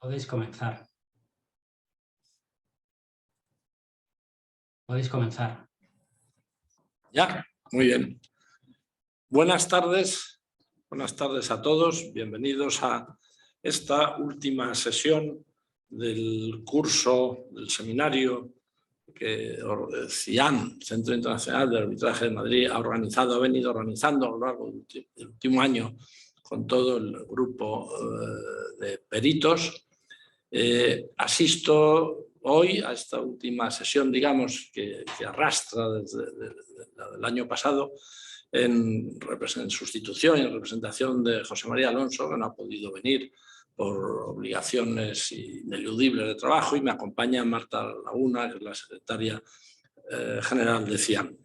Podéis comenzar. Podéis comenzar. Ya, muy bien. Buenas tardes a todos. Bienvenidos a esta última sesión del curso, del seminario que CIAM, Centro Internacional de Arbitraje de Madrid, ha venido organizando a lo largo del último año con todo el grupo de peritos. Asisto hoy a esta última sesión, digamos, que arrastra desde el año pasado en sustitución y en representación de José María Alonso, que no ha podido venir por obligaciones ineludibles de trabajo, y me acompaña Marta Laguna, que es la secretaria general de CIAM.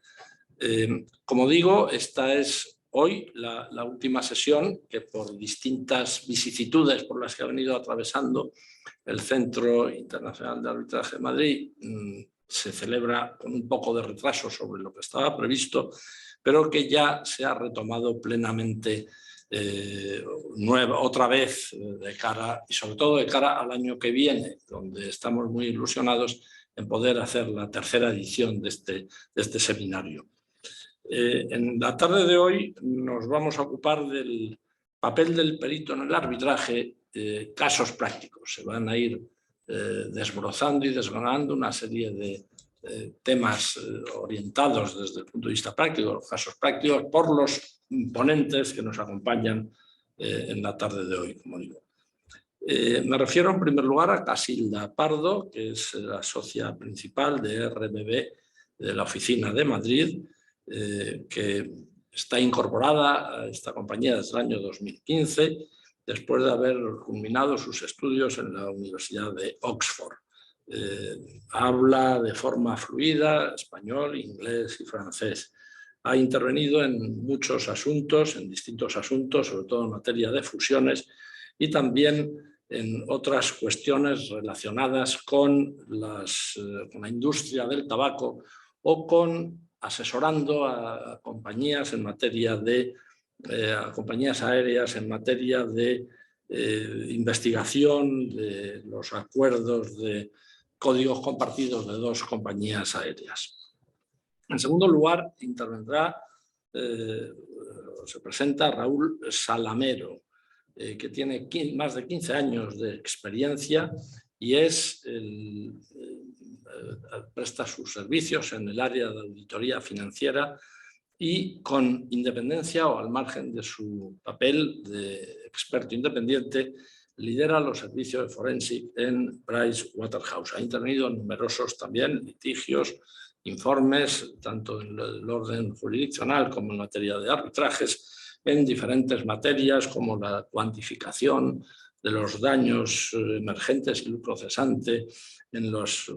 Como digo, esta es hoy la última sesión que, por distintas vicisitudes por las que ha venido atravesando el Centro Internacional de Arbitraje de Madrid, se celebra con un poco de retraso sobre lo que estaba previsto, pero que ya se ha retomado plenamente otra vez de cara, y sobre todo de cara al año que viene, donde estamos muy ilusionados en poder hacer la tercera edición de este seminario. En la tarde de hoy nos vamos a ocupar del papel del perito en el arbitraje, casos prácticos. Se van a ir desbrozando y desgranando una serie de temas orientados desde el punto de vista práctico, los casos prácticos, por los ponentes que nos acompañan en la tarde de hoy, como digo. Me refiero en primer lugar a Casilda Pardo, que es la socia principal de RBB de la oficina de Madrid, que está incorporada a esta compañía desde el año 2015, después de haber culminado sus estudios en la Universidad de Oxford. Habla de forma fluida español, inglés y francés. Ha intervenido en muchos asuntos, en distintos asuntos, sobre todo en materia de fusiones, y también en otras cuestiones relacionadas con la industria del tabaco o con asesorando a compañías en materia de a compañías aéreas en materia de investigación de los acuerdos de códigos compartidos de dos compañías aéreas. En segundo lugar, intervendrá, se presenta Raúl Salamero, que tiene más de 15 años de experiencia y presta sus servicios en el área de auditoría financiera, y con independencia o al margen de su papel de experto independiente, lidera los servicios de Forensic en Pricewaterhouse. Ha intervenido en numerosos también litigios, informes, tanto en el orden jurisdiccional como en materia de arbitrajes, en diferentes materias como la cuantificación de los daños emergentes y lucro cesante, en los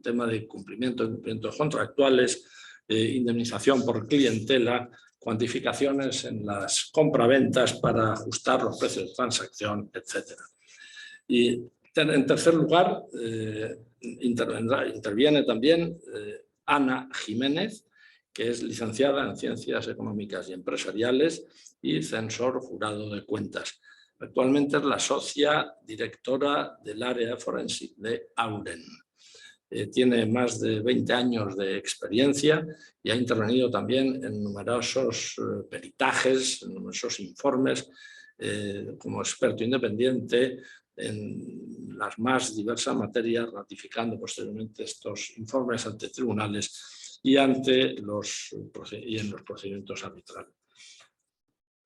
temas de cumplimientos contractuales, indemnización por clientela, cuantificaciones en las compraventas para ajustar los precios de transacción, etc. Y en tercer lugar, interviene también Ana Jiménez, que es licenciada en Ciencias Económicas y Empresariales y censor jurado de cuentas. Actualmente es la socia directora del área de Forensic de Auren. Tiene más de 20 años de experiencia y ha intervenido también en numerosos peritajes, en numerosos informes como experto independiente en las más diversas materias, ratificando posteriormente estos informes ante tribunales y en los procedimientos arbitrales.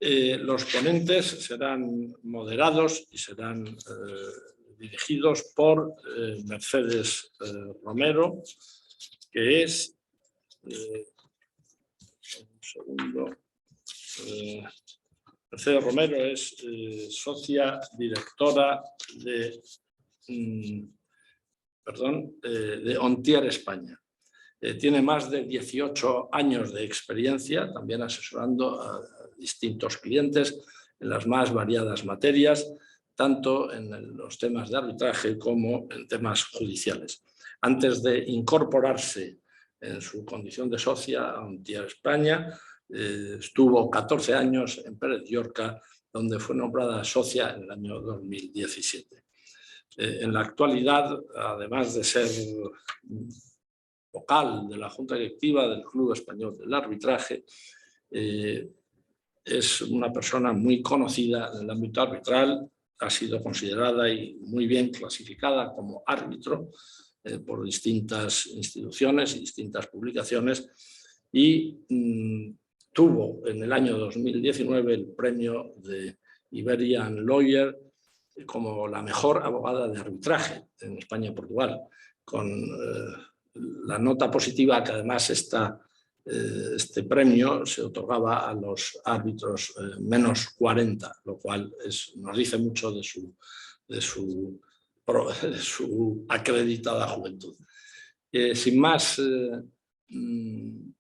Los ponentes serán moderados y serán dirigidos por Mercedes Romero, que es Mercedes Romero es socia directora de Ontier España. Tiene más de 18 años de experiencia, también asesorando a distintos clientes en las más variadas materias, tanto en los temas de arbitraje como en temas judiciales. Antes de incorporarse en su condición de socia a Ontier España, estuvo 14 años en Pérez Llorca, donde fue nombrada socia en el año 2017. En la actualidad, además de ser vocal de la Junta Directiva del Club Español del Arbitraje, es una persona muy conocida en el ámbito arbitral, ha sido considerada y muy bien clasificada como árbitro por distintas instituciones y distintas publicaciones, y tuvo en el año 2019 el premio de Iberian Lawyer como la mejor abogada de arbitraje en España y Portugal, con la nota positiva que además este premio se otorgaba a los árbitros menos 40, lo cual nos dice mucho de su acreditada juventud. Sin más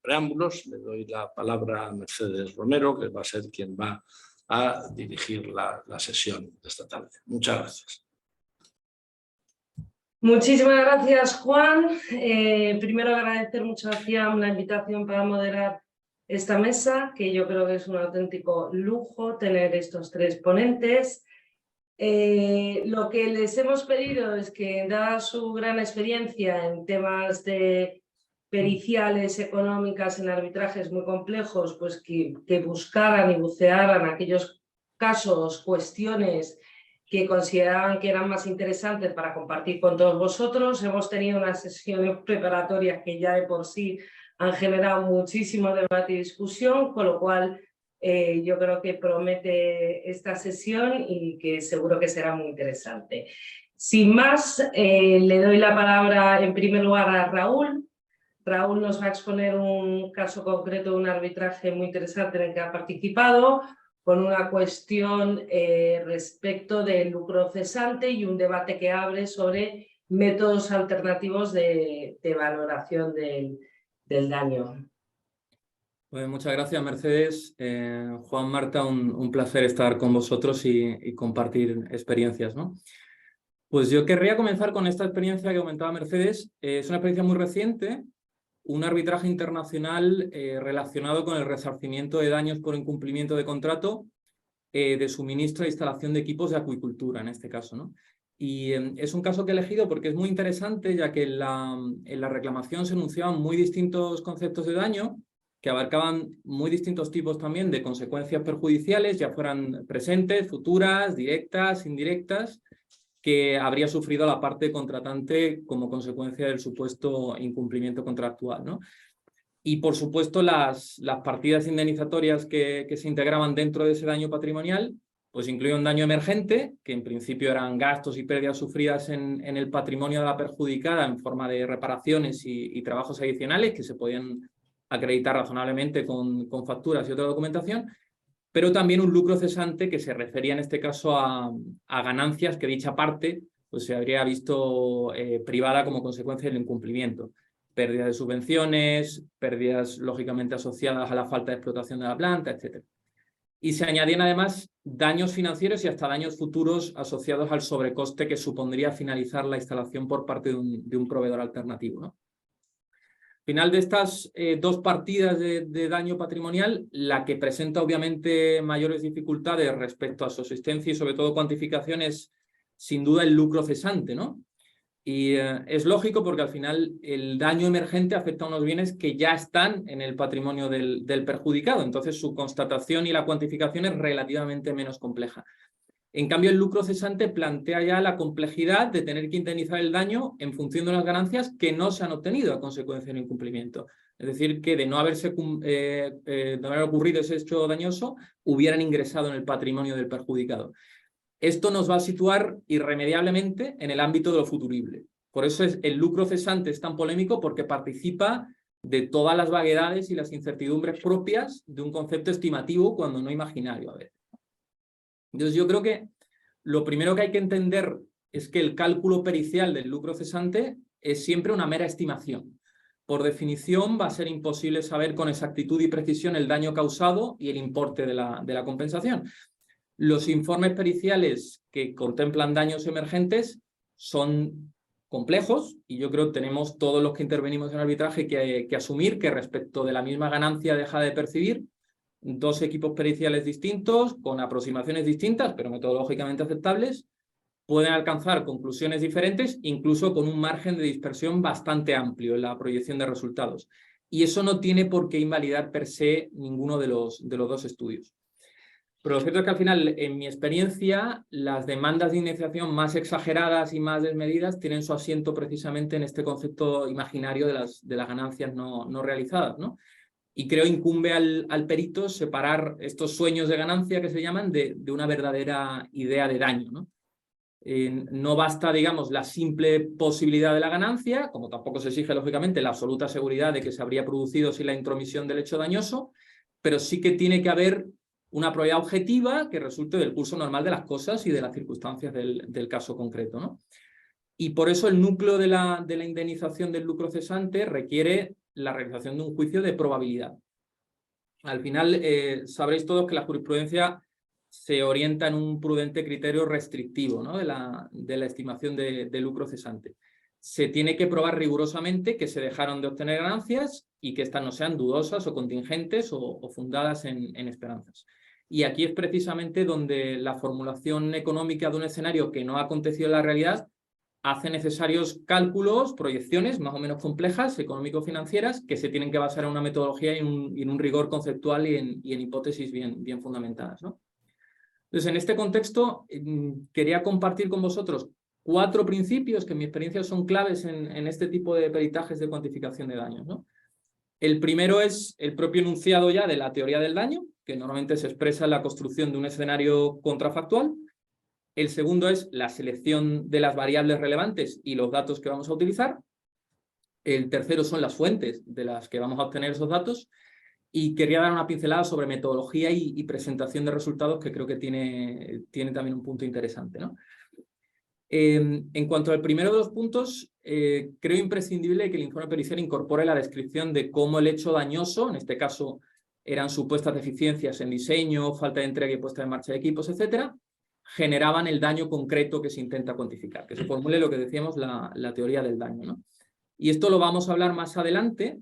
preámbulos, le doy la palabra a Mercedes Romero, que va a ser quien va a dirigir la sesión de esta tarde. Muchas gracias. Muchísimas gracias, Juan. Primero agradecer mucho a CIAM la invitación para moderar esta mesa, que yo creo que es un auténtico lujo tener estos tres ponentes. Lo que les hemos pedido es que, dada su gran experiencia en temas de periciales económicas en arbitrajes muy complejos, pues que buscaran y bucearan aquellos casos, cuestiones que consideraban que eran más interesantes para compartir con todos vosotros. Hemos tenido unas sesiones preparatorias que ya de por sí han generado muchísimo debate y discusión, con lo cual yo creo que promete esta sesión y que seguro que será muy interesante. Sin más, le doy la palabra en primer lugar a Raúl. Raúl nos va a exponer un caso concreto de un arbitraje muy interesante en el que ha participado, con una cuestión respecto del lucro cesante y un debate que abre sobre métodos alternativos de valoración del daño. Pues muchas gracias, Mercedes. Juan, Marta, un placer estar con vosotros y compartir experiencias, ¿no? Pues yo querría comenzar con esta experiencia que comentaba Mercedes. Es una experiencia muy reciente, un arbitraje internacional relacionado con el resarcimiento de daños por incumplimiento de contrato de suministro e instalación de equipos de acuicultura, en este caso, ¿no? Y es un caso que he elegido porque es muy interesante, ya que en la reclamación se enunciaban muy distintos conceptos de daño, que abarcaban muy distintos tipos también de consecuencias perjudiciales, ya fueran presentes, futuras, directas, indirectas, que habría sufrido la parte contratante como consecuencia del supuesto incumplimiento contractual, ¿no? Y, por supuesto, las partidas indemnizatorias que se integraban dentro de ese daño patrimonial, pues incluían un daño emergente, que en principio eran gastos y pérdidas sufridas en el patrimonio de la perjudicada en forma de reparaciones y trabajos adicionales que se podían acreditar razonablemente con facturas y otra documentación, pero también un lucro cesante que se refería en este caso a ganancias que dicha parte pues, se habría visto privada como consecuencia del incumplimiento. Pérdidas de subvenciones, pérdidas lógicamente asociadas a la falta de explotación de la planta, etc. Y se añadían además daños financieros y hasta daños futuros asociados al sobrecoste que supondría finalizar la instalación por parte de un proveedor alternativo, ¿no? Al final de estas dos partidas de daño patrimonial, la que presenta obviamente mayores dificultades respecto a su existencia y sobre todo cuantificación es sin duda el lucro cesante, ¿no? Y es lógico porque al final el daño emergente afecta a unos bienes que ya están en el patrimonio del perjudicado, entonces su constatación y la cuantificación es relativamente menos compleja. En cambio, el lucro cesante plantea ya la complejidad de tener que indemnizar el daño en función de las ganancias que no se han obtenido a consecuencia del incumplimiento. Es decir, que de no haber ocurrido ese hecho dañoso, hubieran ingresado en el patrimonio del perjudicado. Esto nos va a situar irremediablemente en el ámbito de lo futurible. Por eso el lucro cesante es tan polémico, porque participa de todas las vaguedades y las incertidumbres propias de un concepto estimativo cuando no imaginario a veces. Entonces yo creo que lo primero que hay que entender es que el cálculo pericial del lucro cesante es siempre una mera estimación. Por definición va a ser imposible saber con exactitud y precisión el daño causado y el importe de la compensación. Los informes periciales que contemplan daños emergentes son complejos y yo creo que tenemos todos los que intervenimos en arbitraje que asumir que respecto de la misma ganancia dejada de percibir, dos equipos periciales distintos, con aproximaciones distintas, pero metodológicamente aceptables, pueden alcanzar conclusiones diferentes, incluso con un margen de dispersión bastante amplio en la proyección de resultados. Y eso no tiene por qué invalidar per se ninguno de los dos estudios. Pero lo cierto es que al final, en mi experiencia, las demandas de indemnización más exageradas y más desmedidas tienen su asiento precisamente en este concepto imaginario de las ganancias no realizadas, ¿no? Y creo incumbe al perito separar estos sueños de ganancia que se llaman de una verdadera idea de daño, ¿no? No basta, digamos, la simple posibilidad de la ganancia, como tampoco se exige, lógicamente, la absoluta seguridad de que se habría producido sin la intromisión del hecho dañoso, pero sí que tiene que haber una probabilidad objetiva que resulte del curso normal de las cosas y de las circunstancias del caso concreto, ¿no? Y por eso el núcleo de la indemnización del lucro cesante requiere la realización de un juicio de probabilidad. Al final, sabréis todos que la jurisprudencia se orienta en un prudente criterio restrictivo, ¿no? de la estimación de lucro cesante. Se tiene que probar rigurosamente que se dejaron de obtener ganancias y que éstas no sean dudosas o contingentes o fundadas en esperanzas. Y aquí es precisamente donde la formulación económica de un escenario que no ha acontecido en la realidad hace necesarios cálculos, proyecciones más o menos complejas, económico-financieras, que se tienen que basar en una metodología y en un rigor conceptual y en hipótesis bien fundamentadas, ¿no? Entonces, en este contexto, quería compartir con vosotros 4 principios que en mi experiencia son claves en este tipo de peritajes de cuantificación de daños, ¿no? El primero es el propio enunciado ya de la teoría del daño, que normalmente se expresa en la construcción de un escenario contrafactual. El segundo es la selección de las variables relevantes y los datos que vamos a utilizar. El tercero son las fuentes de las que vamos a obtener esos datos. Y quería dar una pincelada sobre metodología y presentación de resultados, que creo que tiene también un punto interesante, ¿no? En cuanto al primero de los puntos, creo imprescindible que el informe pericial incorpore la descripción de cómo el hecho dañoso, en este caso eran supuestas deficiencias en diseño, falta de entrega y puesta en marcha de equipos, etcétera, generaban el daño concreto que se intenta cuantificar, que se formule lo que decíamos la teoría del daño, ¿no? Y esto lo vamos a hablar más adelante,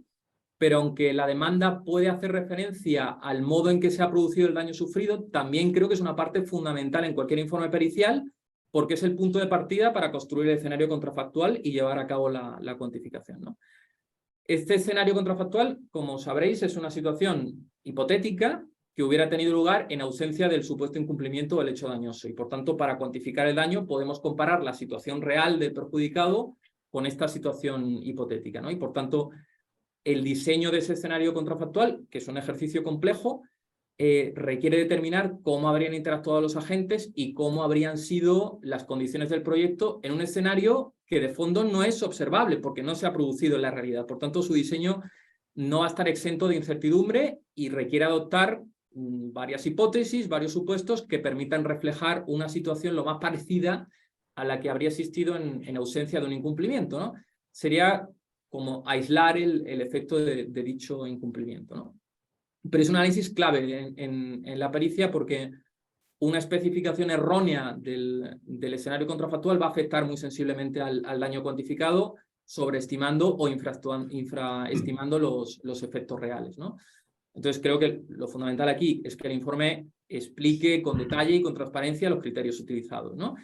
pero aunque la demanda puede hacer referencia al modo en que se ha producido el daño sufrido, también creo que es una parte fundamental en cualquier informe pericial, porque es el punto de partida para construir el escenario contrafactual y llevar a cabo la cuantificación, ¿no? Este escenario contrafactual, como sabréis, es una situación hipotética que hubiera tenido lugar en ausencia del supuesto incumplimiento del hecho dañoso. Y, por tanto, para cuantificar el daño podemos comparar la situación real del perjudicado con esta situación hipotética, ¿no? Y, por tanto, el diseño de ese escenario contrafactual, que es un ejercicio complejo, requiere determinar cómo habrían interactuado los agentes y cómo habrían sido las condiciones del proyecto en un escenario que de fondo no es observable porque no se ha producido en la realidad. Por tanto, su diseño no va a estar exento de incertidumbre y requiere adoptar varias hipótesis, varios supuestos que permitan reflejar una situación lo más parecida a la que habría existido en ausencia de un incumplimiento, ¿no? Sería como aislar el efecto de dicho incumplimiento, ¿no? Pero es un análisis clave en la pericia porque una especificación errónea del escenario contrafactual va a afectar muy sensiblemente al daño cuantificado, sobreestimando o infraestimando los efectos reales, ¿no? Entonces creo que lo fundamental aquí es que el informe explique con detalle y con transparencia los criterios utilizados, ¿no?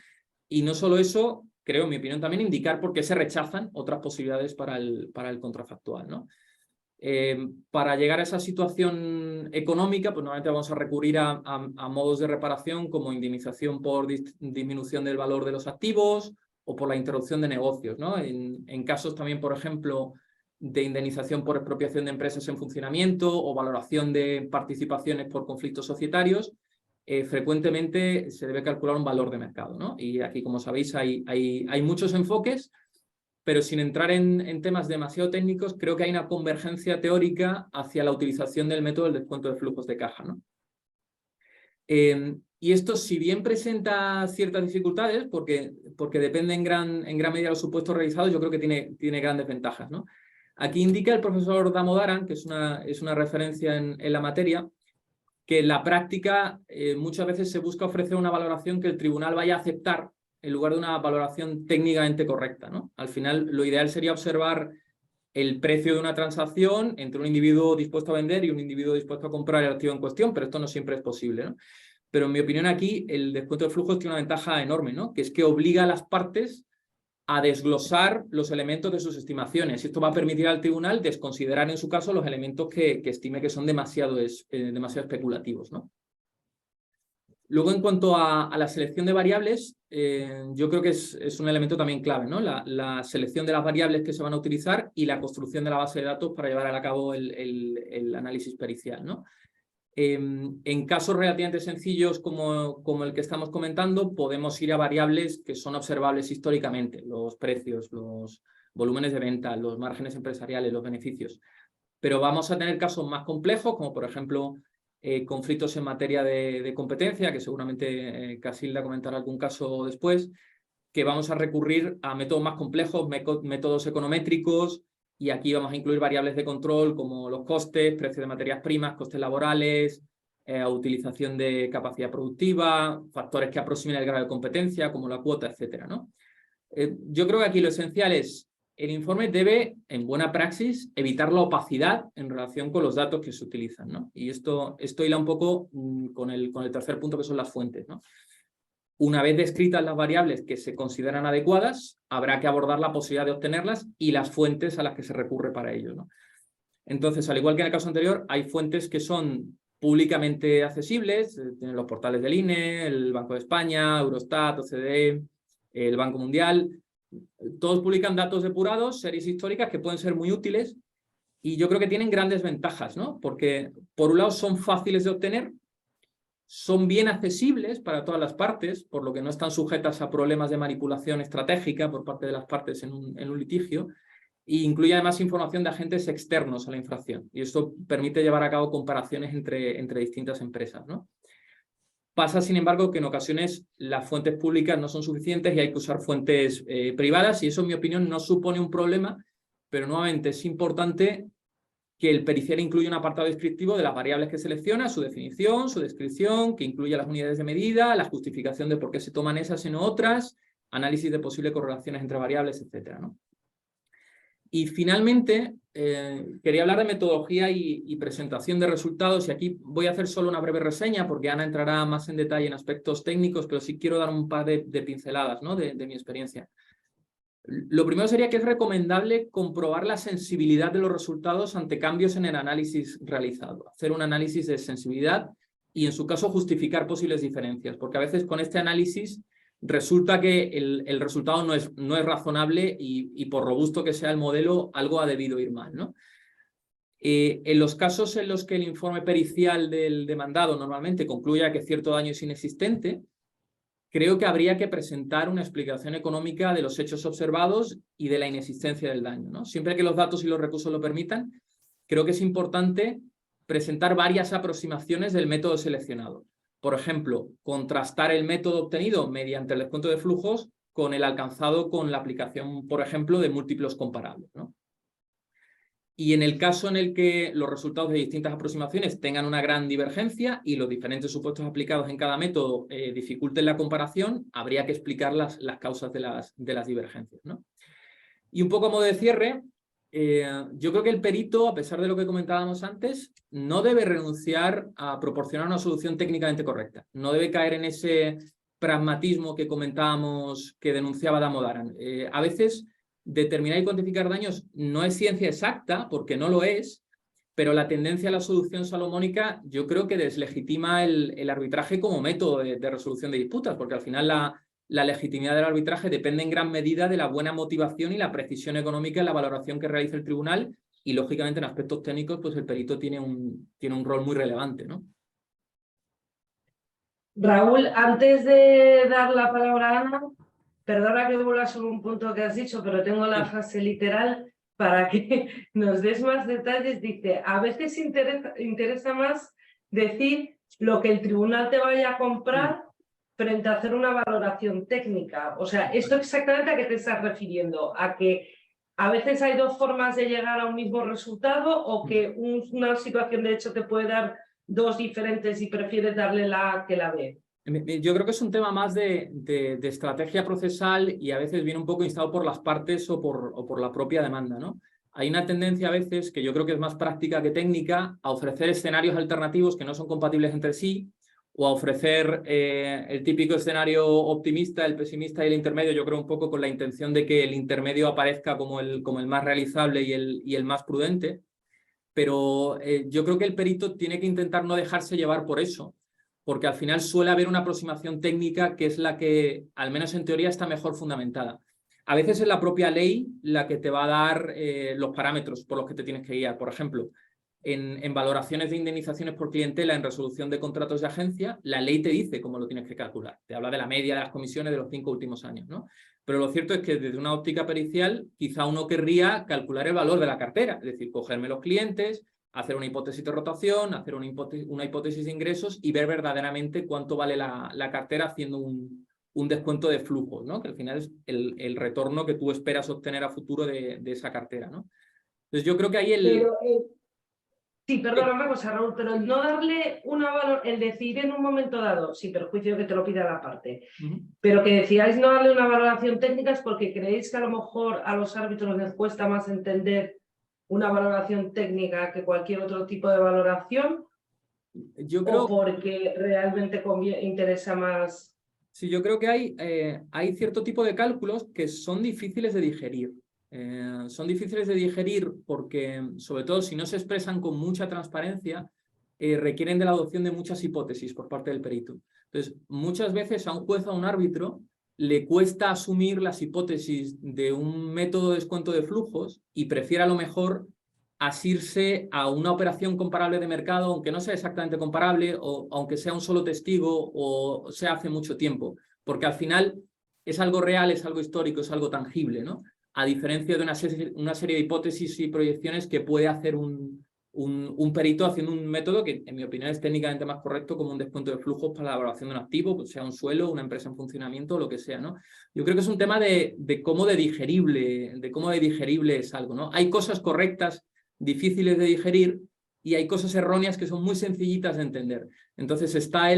Y no solo eso, creo, en mi opinión, también indicar por qué se rechazan otras posibilidades para el contrafactual, ¿no? Para llegar a esa situación económica, pues normalmente vamos a recurrir a modos de reparación como indemnización por disminución del valor de los activos o por la interrupción de negocios, ¿no? En casos también, por ejemplo, de indemnización por expropiación de empresas en funcionamiento o valoración de participaciones por conflictos societarios, frecuentemente se debe calcular un valor de mercado, ¿no? Y aquí, como sabéis, hay muchos enfoques, pero sin entrar en temas demasiado técnicos, creo que hay una convergencia teórica hacia la utilización del método del descuento de flujos de caja, ¿no? Y esto, si bien presenta ciertas dificultades, porque depende en gran medida de los supuestos realizados, yo creo que tiene grandes ventajas, ¿no? Aquí indica el profesor Damodaran, que es una referencia en la materia, que en la práctica muchas veces se busca ofrecer una valoración que el tribunal vaya a aceptar en lugar de una valoración técnicamente correcta, ¿no? Al final, lo ideal sería observar el precio de una transacción entre un individuo dispuesto a vender y un individuo dispuesto a comprar el activo en cuestión, pero esto no siempre es posible, ¿no? pero en mi opinión aquí el descuento de flujos tiene una ventaja enorme, ¿no? Que es que obliga a las partes a desglosar los elementos de sus estimaciones. Esto va a permitir al tribunal desconsiderar en su caso los elementos que estime que son demasiado especulativos, ¿no? Luego, en cuanto a la selección de variables, yo creo que es un elemento también clave, ¿no? La selección de las variables que se van a utilizar y la construcción de la base de datos para llevar a cabo el análisis pericial, ¿no? En casos relativamente sencillos como el que estamos comentando, podemos ir a variables que son observables históricamente, los precios, los volúmenes de venta, los márgenes empresariales, los beneficios. Pero vamos a tener casos más complejos, como por ejemplo conflictos en materia de competencia, que seguramente Casilda comentará algún caso después, que vamos a recurrir a métodos más complejos, métodos econométricos, y aquí vamos a incluir variables de control como los costes, precios de materias primas, costes laborales, utilización de capacidad productiva, factores que aproximen el grado de competencia como la cuota, etcétera, ¿no? Yo creo que aquí lo esencial es el informe debe, en buena praxis, evitar la opacidad en relación con los datos que se utilizan, ¿no? Y esto hila un poco con el tercer punto, que son las fuentes, ¿no? Una vez descritas las variables que se consideran adecuadas, habrá que abordar la posibilidad de obtenerlas y las fuentes a las que se recurre para ello, ¿no? Entonces, al igual que en el caso anterior, hay fuentes que son públicamente accesibles, tienen los portales del INE, el Banco de España, Eurostat, OCDE, el Banco Mundial. Todos publican datos depurados, series históricas que pueden ser muy útiles, y yo creo que tienen grandes ventajas, ¿no? Porque, por un lado, son fáciles de obtener, son bien accesibles para todas las partes, por lo que no están sujetas a problemas de manipulación estratégica por parte de las partes en un litigio, e incluye además información de agentes externos a la infracción, y esto permite llevar a cabo comparaciones entre distintas empresas, ¿no? Pasa, sin embargo, que en ocasiones las fuentes públicas no son suficientes y hay que usar fuentes privadas, y eso, en mi opinión, no supone un problema, pero nuevamente es importante que el pericial incluya un apartado descriptivo de las variables que selecciona, su definición, su descripción, que incluya las unidades de medida, la justificación de por qué se toman esas y no otras, análisis de posibles correlaciones entre variables, etcétera, ¿no? Y finalmente, quería hablar de metodología y presentación de resultados, y aquí voy a hacer solo una breve reseña porque Ana entrará más en detalle en aspectos técnicos, pero sí quiero dar un par de pinceladas, ¿no? de mi experiencia. Lo primero sería que es recomendable comprobar la sensibilidad de los resultados ante cambios en el análisis realizado. Hacer un análisis de sensibilidad y, en su caso, justificar posibles diferencias, porque a veces con este análisis resulta que el resultado no es razonable y por robusto que sea el modelo, algo ha debido ir mal, ¿no? En los casos en los que el informe pericial del demandado normalmente concluya que cierto daño es inexistente, creo que habría que presentar una explicación económica de los hechos observados y de la inexistencia del daño, ¿no? Siempre que los datos y los recursos lo permitan, creo que es importante presentar varias aproximaciones del método seleccionado. Por ejemplo, contrastar el método obtenido mediante el descuento de flujos con el alcanzado con la aplicación, por ejemplo, de múltiplos comparables, ¿no? Y en el caso en el que los resultados de distintas aproximaciones tengan una gran divergencia y los diferentes supuestos aplicados en cada método dificulten la comparación, habría que explicar las causas de las divergencias, ¿no? Y un poco a modo de cierre, yo creo que el perito, a pesar de lo que comentábamos antes, no debe renunciar a proporcionar una solución técnicamente correcta. No debe caer en ese pragmatismo que comentábamos, que denunciaba Damodaran. A veces determinar y cuantificar daños no es ciencia exacta, porque no lo es, pero la tendencia a la solución salomónica yo creo que deslegitima el arbitraje como método de resolución de disputas, porque al final la legitimidad del arbitraje depende en gran medida de la buena motivación y la precisión económica en la valoración que realiza el tribunal, y lógicamente en aspectos técnicos pues el perito tiene un rol muy relevante, ¿no? Raúl, antes de dar la palabra a Ana, perdona que vuelva sobre un punto que has dicho, pero tengo la frase literal para que nos des más detalles. Dice, a veces interesa más decir lo que el tribunal te vaya a comprar frente a hacer una valoración técnica. O sea, ¿esto exactamente a qué te estás refiriendo? ¿A que a veces hay dos formas de llegar a un mismo resultado, o que una situación de hecho te puede dar dos diferentes y prefieres darle la A que la B? Yo creo que es un tema más de estrategia procesal, y a veces viene un poco instado por las partes o por la propia demanda, ¿no? Hay una tendencia a veces, que yo creo que es más práctica que técnica, a ofrecer escenarios alternativos que no son compatibles entre sí, o a ofrecer el típico escenario optimista, el pesimista y el intermedio, yo creo un poco con la intención de que el intermedio aparezca como el más realizable y el más prudente, pero yo creo que el perito tiene que intentar no dejarse llevar por eso, porque al final suele haber una aproximación técnica que es la que, al menos en teoría, está mejor fundamentada. A veces es la propia ley la que te va a dar los parámetros por los que te tienes que guiar. Por ejemplo, en valoraciones de indemnizaciones por clientela en resolución de contratos de agencia, la ley te dice cómo lo tienes que calcular. Te habla de la media de las comisiones de los 5 últimos años, ¿no? Pero lo cierto es que desde una óptica pericial quizá uno querría calcular el valor de la cartera, es decir, cogerme los clientes, hacer una hipótesis de rotación, hacer una hipótesis de ingresos y ver verdaderamente cuánto vale la cartera haciendo un descuento de flujos, ¿no? Que al final es el retorno que tú esperas obtener a futuro de esa cartera, ¿no? Entonces yo creo que ahí Sí, perdona una cosa, Raúl, pero no darle el decidir en un momento dado, sin perjuicio que te lo pida la parte, pero que decíais no darle una valoración técnica es porque creéis que a lo mejor a los árbitros les cuesta más entender una valoración técnica que cualquier otro tipo de valoración, yo creo, o porque realmente interesa más. Sí, yo creo que hay cierto tipo de cálculos que son difíciles de digerir. Son difíciles de digerir porque, sobre todo, si no se expresan con mucha transparencia, requieren de la adopción de muchas hipótesis por parte del perito. Entonces, muchas veces a un juez o a un árbitro le cuesta asumir las hipótesis de un método de descuento de flujos y prefiere a lo mejor asirse a una operación comparable de mercado, aunque no sea exactamente comparable, o aunque sea un solo testigo, o sea hace mucho tiempo, porque al final es algo real, es algo histórico, es algo tangible, ¿no? A diferencia de una serie de hipótesis y proyecciones que puede hacer un perito haciendo un método que, en mi opinión, es técnicamente más correcto, como un descuento de flujos para la valoración de un activo, pues sea un suelo, una empresa en funcionamiento o lo que sea, ¿no? Yo creo que es un tema de cómo de digerible es algo, ¿no? Hay cosas correctas difíciles de digerir y hay cosas erróneas que son muy sencillitas de entender. Entonces está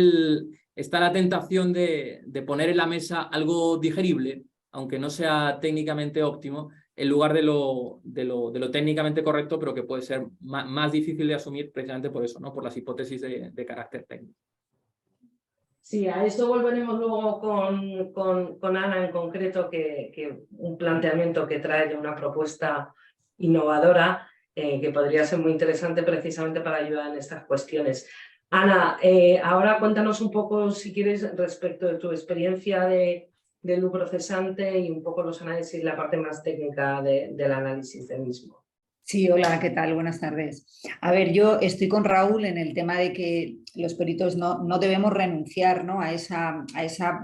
la tentación de poner en la mesa algo digerible, aunque no sea técnicamente óptimo, en lugar de lo técnicamente correcto, pero que puede ser más difícil de asumir precisamente por eso, ¿no? Por las hipótesis de carácter técnico. Sí, a esto volveremos luego con Ana en concreto, que un planteamiento que trae una propuesta innovadora que podría ser muy interesante precisamente para ayudar en estas cuestiones. Ana, ahora cuéntanos un poco, si quieres, respecto de tu experiencia de lucro cesante y un poco los análisis, la parte más técnica del análisis del mismo. Sí, hola, ¿qué tal? Buenas tardes. A ver, yo estoy con Raúl en el tema de que los peritos no debemos renunciar, ¿no? a esa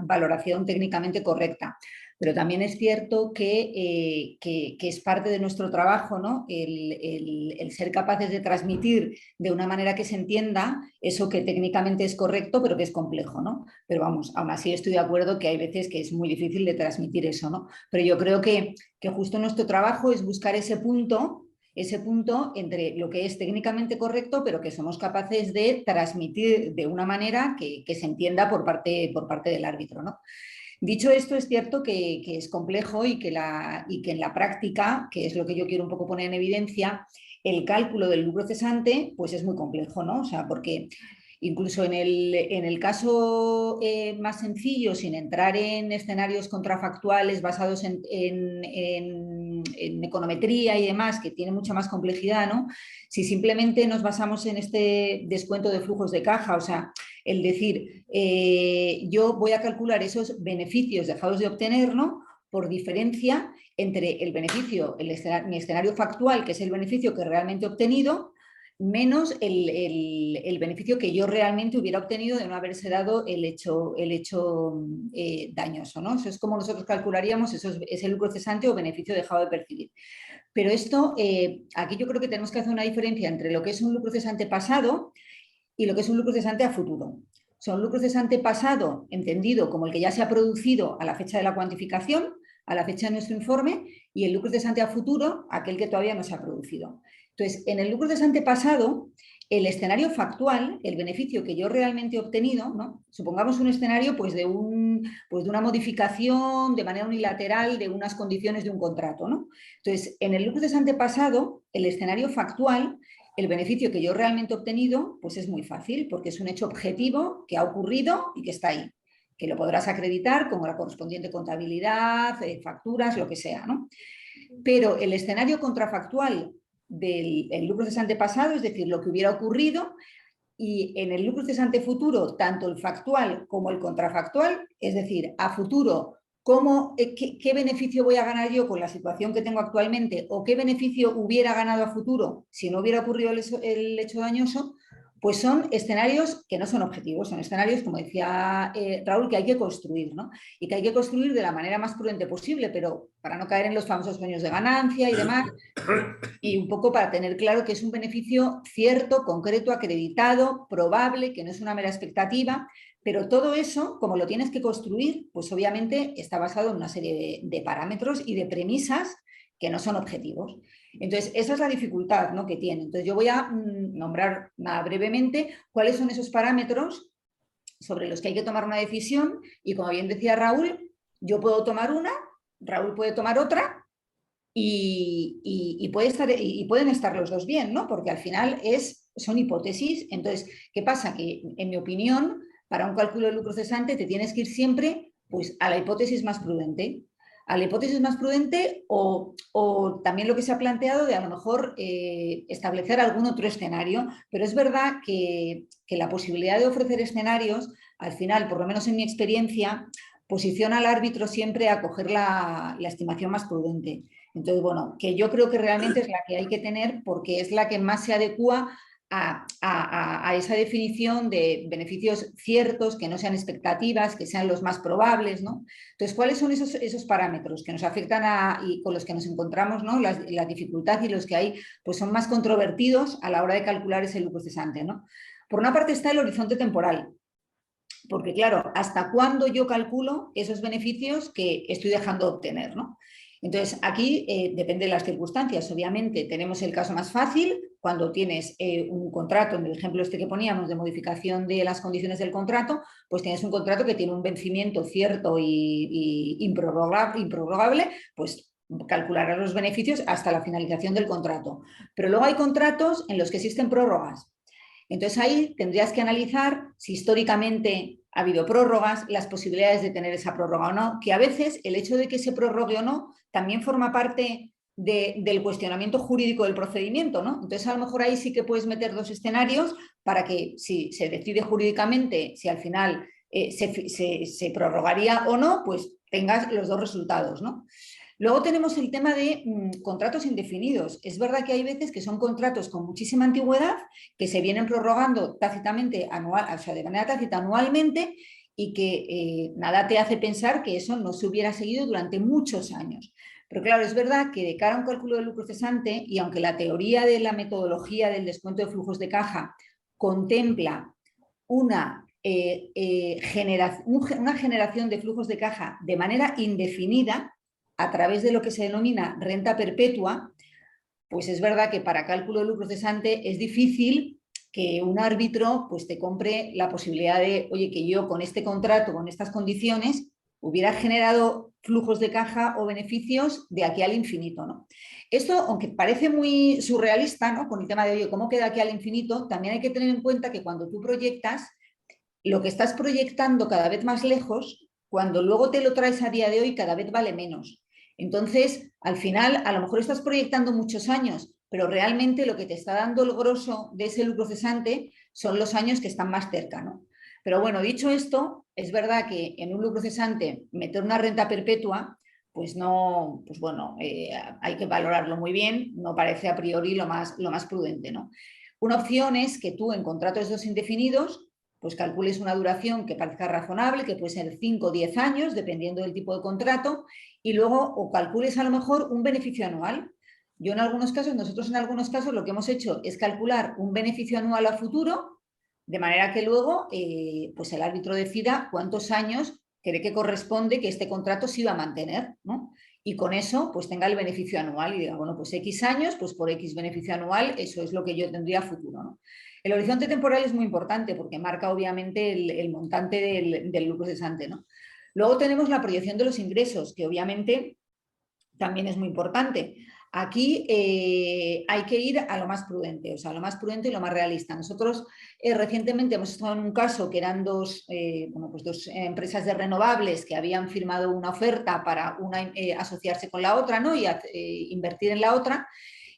valoración técnicamente correcta. Pero también es cierto que es parte de nuestro trabajo, ¿no? el ser capaces de transmitir de una manera que se entienda eso que técnicamente es correcto, pero que es complejo, ¿no? Pero vamos, aún así estoy de acuerdo que hay veces que es muy difícil de transmitir eso, ¿no? Pero yo creo que justo nuestro trabajo es buscar ese punto entre lo que es técnicamente correcto, pero que somos capaces de transmitir de una manera que se entienda por parte del árbitro, ¿no? Dicho esto, es cierto que es complejo y que en la práctica, que es lo que yo quiero un poco poner en evidencia, el cálculo del lucro cesante pues es muy complejo, ¿no? O sea, porque incluso en el caso más sencillo, sin entrar en escenarios contrafactuales basados en econometría y demás, que tiene mucha más complejidad, ¿no? Si simplemente nos basamos en este descuento de flujos de caja, o sea, el decir, yo voy a calcular esos beneficios dejados de obtener, ¿no? Por diferencia entre el beneficio, mi escenario factual, que es el beneficio que realmente he obtenido, menos el beneficio que yo realmente hubiera obtenido de no haberse dado el hecho dañoso, ¿no? Eso es como nosotros calcularíamos, eso es el lucro cesante o beneficio dejado de percibir. Pero esto, aquí yo creo que tenemos que hacer una diferencia entre lo que es un lucro cesante pasado y lo que es un lucro cesante a futuro. O sea, un lucro cesante pasado, entendido como el que ya se ha producido a la fecha de la cuantificación, a la fecha de nuestro informe, y el lucro cesante a futuro, aquel que todavía no se ha producido. Entonces, en el lucro cesante pasado, el escenario factual, el beneficio que yo realmente he obtenido, ¿no? Supongamos un escenario pues, de una modificación de manera unilateral de unas condiciones de un contrato, ¿no? Entonces, en el lucro cesante pasado, el escenario factual el beneficio que yo realmente he obtenido pues es muy fácil, porque es un hecho objetivo que ha ocurrido y que está ahí, que lo podrás acreditar con la correspondiente contabilidad, facturas, lo que sea, ¿no? Pero el escenario contrafactual del lucro cesante pasado, es decir, lo que hubiera ocurrido, y en el lucro cesante futuro, tanto el factual como el contrafactual, es decir, a futuro, ¿qué beneficio voy a ganar yo con la situación que tengo actualmente o qué beneficio hubiera ganado a futuro si no hubiera ocurrido el hecho dañoso? Pues son escenarios que no son objetivos, son escenarios, como decía Raúl, que hay que construir, ¿no? Y que hay que construir de la manera más prudente posible, pero para no caer en los famosos sueños de ganancia y demás, y un poco para tener claro que es un beneficio cierto, concreto, acreditado, probable, que no es una mera expectativa, pero todo eso, como lo tienes que construir, pues obviamente está basado en una serie de parámetros y de premisas que no son objetivos. Entonces, esa es la dificultad, ¿no?, que tiene. Entonces, yo voy a nombrar brevemente cuáles son esos parámetros sobre los que hay que tomar una decisión y, como bien decía Raúl, yo puedo tomar una, Raúl puede tomar otra y pueden estar los dos bien, ¿no? Porque al final son hipótesis. Entonces, ¿qué pasa? Que, en mi opinión, para un cálculo de lucro cesante te tienes que ir siempre pues, a la hipótesis más prudente. A la hipótesis más prudente o también lo que se ha planteado de a lo mejor establecer algún otro escenario, pero es verdad que la posibilidad de ofrecer escenarios, al final, por lo menos en mi experiencia, posiciona al árbitro siempre a coger la estimación más prudente. Entonces, bueno, que yo creo que realmente es la que hay que tener porque es la que más se adecua a esa definición de beneficios ciertos, que no sean expectativas, que sean los más probables, ¿no? Entonces, ¿cuáles son esos parámetros que nos afectan y con los que nos encontramos, ¿no? La dificultad y los que hay pues son más controvertidos a la hora de calcular ese lucro cesante, ¿no? Por una parte está el horizonte temporal, porque claro, ¿hasta cuándo yo calculo esos beneficios que estoy dejando de obtener, ¿no? Entonces, aquí depende de las circunstancias. Obviamente, tenemos el caso más fácil, cuando tienes un contrato, en el ejemplo este que poníamos de modificación de las condiciones del contrato, pues tienes un contrato que tiene un vencimiento cierto y improrrogable, pues calcularás los beneficios hasta la finalización del contrato. Pero luego hay contratos en los que existen prórrogas. Entonces ahí tendrías que analizar si históricamente ha habido prórrogas, las posibilidades de tener esa prórroga o no, que a veces el hecho de que se prorrogue o no también forma parte del cuestionamiento jurídico del procedimiento, ¿no? Entonces a lo mejor ahí sí que puedes meter dos escenarios para que si se decide jurídicamente, si al final se prorrogaría o no, pues tengas los dos resultados, ¿no? Luego tenemos el tema de contratos indefinidos. Es verdad que hay veces que son contratos con muchísima antigüedad que se vienen prorrogando tácitamente o sea, de manera tácita anualmente y que nada te hace pensar que eso no se hubiera seguido durante muchos años. Pero claro, es verdad que de cara a un cálculo de lucro cesante, y aunque la teoría de la metodología del descuento de flujos de caja contempla una generación de flujos de caja de manera indefinida, a través de lo que se denomina renta perpetua, pues es verdad que para cálculo de lucro cesante es difícil que un árbitro pues te compre la posibilidad de, oye, que yo con este contrato, con estas condiciones, hubiera generado flujos de caja o beneficios de aquí al infinito, ¿no? Esto, aunque parece muy surrealista, ¿no?, con el tema de, oye, ¿cómo queda aquí al infinito? También hay que tener en cuenta que cuando tú proyectas, lo que estás proyectando cada vez más lejos, cuando luego te lo traes a día de hoy, cada vez vale menos. Entonces, al final, a lo mejor estás proyectando muchos años, pero realmente lo que te está dando el grosso de ese lucro cesante son los años que están más cerca, ¿no? Pero bueno, dicho esto, es verdad que en un lucro cesante meter una renta perpetua, pues no, pues bueno, hay que valorarlo muy bien, no parece a priori lo más prudente, ¿no? Una opción es que tú en contratos de indefinidos pues calcules una duración que parezca razonable, que puede ser 5 o 10 años, dependiendo del tipo de contrato, y luego o calcules a lo mejor un beneficio anual. Nosotros en algunos casos lo que hemos hecho es calcular un beneficio anual a futuro, de manera que luego pues el árbitro decida cuántos años cree que corresponde que este contrato se iba a mantener, ¿no? Y con eso pues tenga el beneficio anual y diga, bueno, pues X años, pues por X beneficio anual, eso es lo que yo tendría a futuro, ¿no? El horizonte temporal es muy importante porque marca obviamente el montante del lucro cesante, ¿no? Luego tenemos la proyección de los ingresos, que obviamente también es muy importante. Aquí hay que ir a lo más prudente, o sea, lo más prudente y lo más realista. Nosotros recientemente hemos estado en un caso que eran dos empresas de renovables que habían firmado una oferta para asociarse con la otra, ¿no? Y invertir en la otra.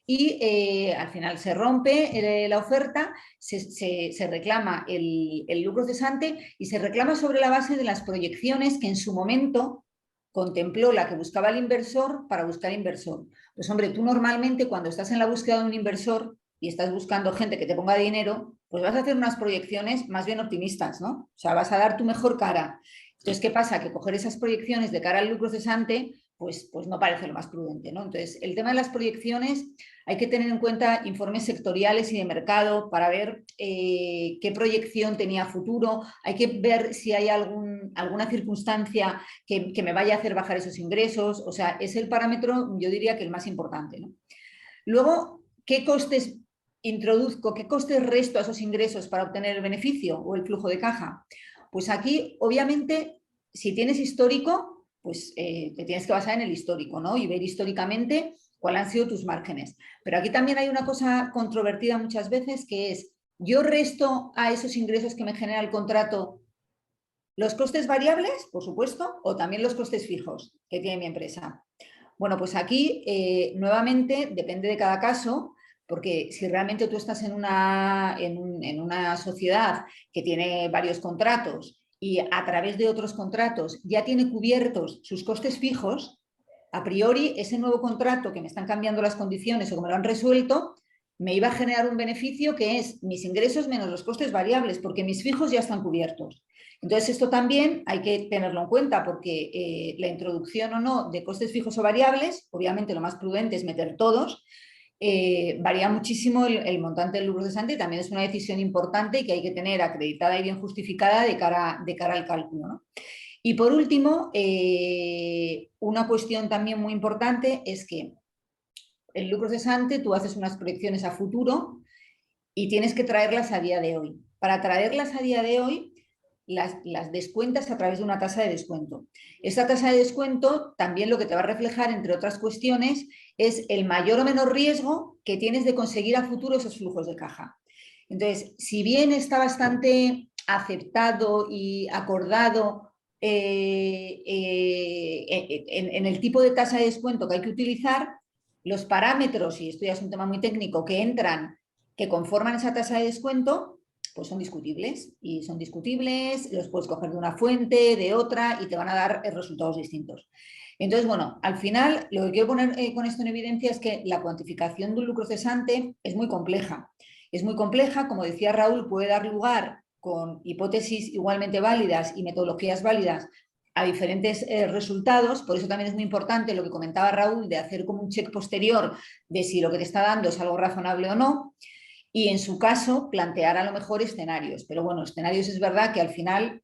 Y al final se rompe la oferta, se reclama el lucro cesante y se reclama sobre la base de las proyecciones que en su momento contempló la que buscaba el inversor para buscar inversor. Pues hombre, tú normalmente cuando estás en la búsqueda de un inversor y estás buscando gente que te ponga dinero, pues vas a hacer unas proyecciones más bien optimistas, ¿no? O sea, vas a dar tu mejor cara. Entonces, ¿qué pasa? Que coger esas proyecciones de cara al lucro cesante, pues no parece lo más prudente, ¿no? Entonces, el tema de las proyecciones hay que tener en cuenta informes sectoriales y de mercado para ver qué proyección tenía futuro. Hay que ver si hay alguna circunstancia que me vaya a hacer bajar esos ingresos. O sea, es el parámetro, yo diría que el más importante, ¿no? Luego, ¿qué costes introduzco? ¿Qué costes resto a esos ingresos para obtener el beneficio o el flujo de caja? Pues aquí, obviamente, si tienes histórico, pues te tienes que basar en el histórico, ¿no? Y ver históricamente cuáles han sido tus márgenes. Pero aquí también hay una cosa controvertida muchas veces, que es, yo resto a esos ingresos que me genera el contrato los costes variables, por supuesto, o también los costes fijos que tiene mi empresa. Bueno, pues aquí nuevamente depende de cada caso, porque si realmente tú estás en una sociedad que tiene varios contratos y a través de otros contratos ya tiene cubiertos sus costes fijos, a priori ese nuevo contrato que me están cambiando las condiciones o que me lo han resuelto, me iba a generar un beneficio que es mis ingresos menos los costes variables, porque mis fijos ya están cubiertos. Entonces, esto también hay que tenerlo en cuenta, porque la introducción o no de costes fijos o variables, obviamente lo más prudente es meter todos, varía muchísimo el montante del lucro cesante y también es una decisión importante y que hay que tener acreditada y bien justificada de cara al cálculo, ¿no? Y por último, una cuestión también muy importante es que el lucro cesante, tú haces unas proyecciones a futuro y tienes que traerlas a día de hoy. Para traerlas a día de hoy, las descuentas a través de una tasa de descuento. Esta tasa de descuento también lo que te va a reflejar, entre otras cuestiones, es el mayor o menor riesgo que tienes de conseguir a futuro esos flujos de caja. Entonces, si bien está bastante aceptado y acordado en el tipo de tasa de descuento que hay que utilizar, los parámetros, y esto ya es un tema muy técnico, que conforman esa tasa de descuento, pues son discutibles. Y son discutibles, los puedes coger de una fuente, de otra, y te van a dar resultados distintos. Entonces, bueno, al final, lo que quiero poner con esto en evidencia es que la cuantificación de un lucro cesante es muy compleja. Es muy compleja, como decía Raúl, puede dar lugar con hipótesis igualmente válidas y metodologías válidas a diferentes resultados. Por eso también es muy importante lo que comentaba Raúl de hacer como un check posterior de si lo que te está dando es algo razonable o no, y en su caso plantear a lo mejor escenarios. Pero bueno, escenarios es verdad que al final,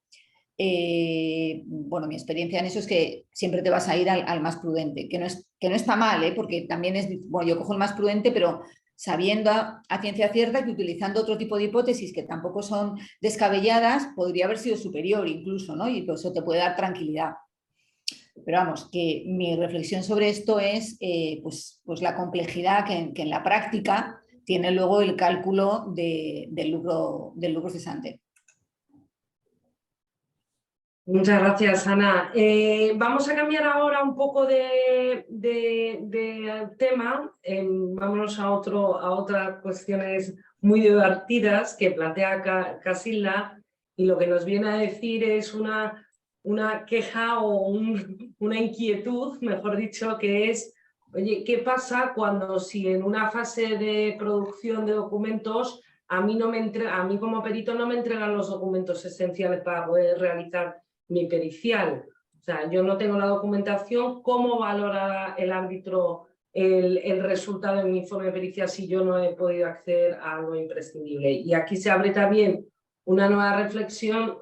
bueno, mi experiencia en eso es que siempre te vas a ir al más prudente, que no está mal, porque también es, bueno, yo cojo el más prudente, pero sabiendo a ciencia cierta que utilizando otro tipo de hipótesis que tampoco son descabelladas, podría haber sido superior incluso, ¿no? Y eso te puede dar tranquilidad. Pero vamos, que mi reflexión sobre esto es pues la complejidad que en la práctica tiene luego el cálculo del lucro cesante. Muchas gracias, Ana. Vamos a cambiar ahora un poco de tema. Vámonos a otras cuestiones muy divertidas que plantea Casilda, y lo que nos viene a decir es una queja o una inquietud, mejor dicho, que es, oye, ¿qué pasa si en una fase de producción de documentos a mí como perito no me entregan los documentos esenciales para poder realizar mi pericial? O sea, yo no tengo la documentación. ¿Cómo valora el árbitro el resultado de mi informe pericial si yo no he podido acceder a lo imprescindible? Y aquí se abre también una nueva reflexión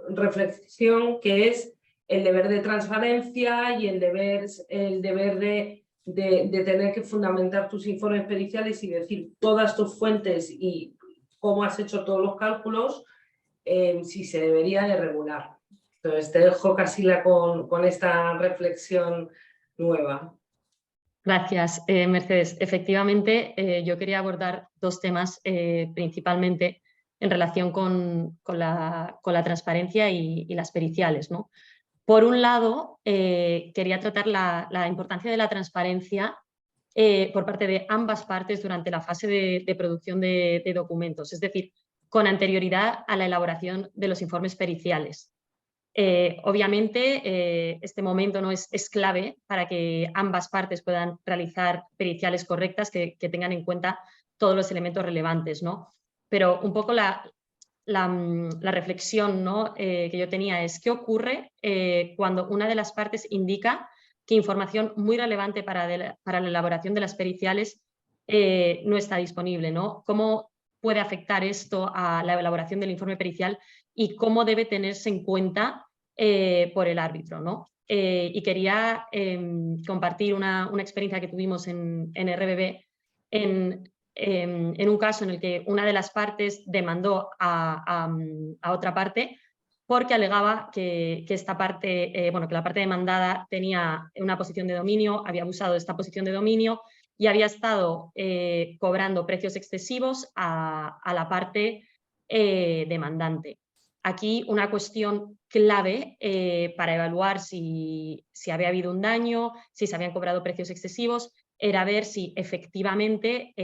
que es el deber de transparencia y el deber de tener que fundamentar tus informes periciales y decir todas tus fuentes y cómo has hecho todos los cálculos, si se debería de regular. Entonces te dejo, Casilda, con esta reflexión nueva. Gracias, Mercedes. Efectivamente, yo quería abordar dos temas principalmente en relación con la transparencia y las periciales, ¿no? Por un lado, quería tratar la importancia de la transparencia por parte de ambas partes durante la fase de producción de documentos, es decir, con anterioridad a la elaboración de los informes periciales. Obviamente, este momento no es clave para que ambas partes puedan realizar periciales correctas que tengan en cuenta todos los elementos relevantes, ¿no? Pero un poco la reflexión, ¿no? Que yo tenía es ¿qué ocurre cuando una de las partes indica que información muy relevante para la elaboración de las periciales no está disponible, ¿no? ¿Cómo puede afectar esto a la elaboración del informe pericial y cómo debe tenerse en cuenta por el árbitro, ¿no? Y quería compartir una experiencia que tuvimos en RBB en un caso en el que una de las partes demandó a otra parte porque alegaba que esta parte, que la parte demandada tenía una posición de dominio, había abusado de esta posición de dominio y había estado cobrando precios excesivos a la parte demandante. Aquí una cuestión clave para evaluar si había habido un daño, si se habían cobrado precios excesivos, era ver si efectivamente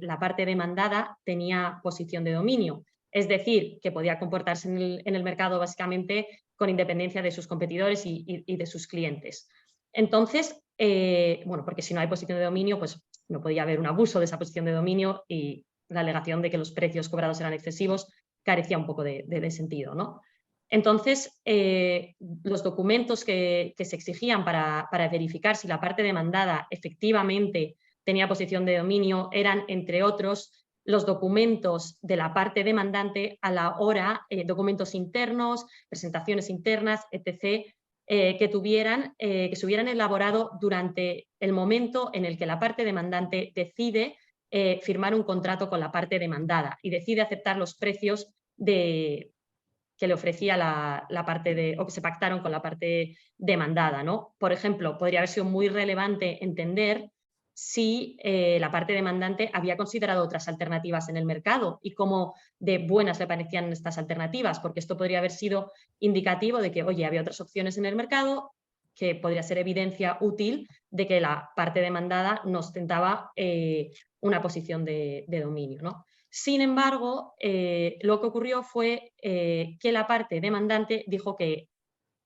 la parte demandada tenía posición de dominio. Es decir, que podía comportarse en el mercado básicamente con independencia de sus competidores y de sus clientes. Entonces, porque si no hay posición de dominio, pues no podía haber un abuso de esa posición de dominio y la alegación de que los precios cobrados eran excesivos carecía un poco de sentido, ¿no? Entonces, los documentos que se exigían para verificar si la parte demandada efectivamente tenía posición de dominio eran, entre otros, los documentos de la parte demandante a la hora, documentos internos, presentaciones internas, etc., que se hubieran elaborado durante el momento en el que la parte demandante decide firmar un contrato con la parte demandada y decide aceptar los precios que le ofrecía la parte o que se pactaron con la parte demandada, ¿no? Por ejemplo, podría haber sido muy relevante entender si la parte demandante había considerado otras alternativas en el mercado y cómo de buenas le parecían estas alternativas, porque esto podría haber sido indicativo de que, oye, había otras opciones en el mercado, que podría ser evidencia útil de que la parte demandada no ostentaba una posición de dominio, ¿no? Sin embargo, lo que ocurrió fue que la parte demandante dijo que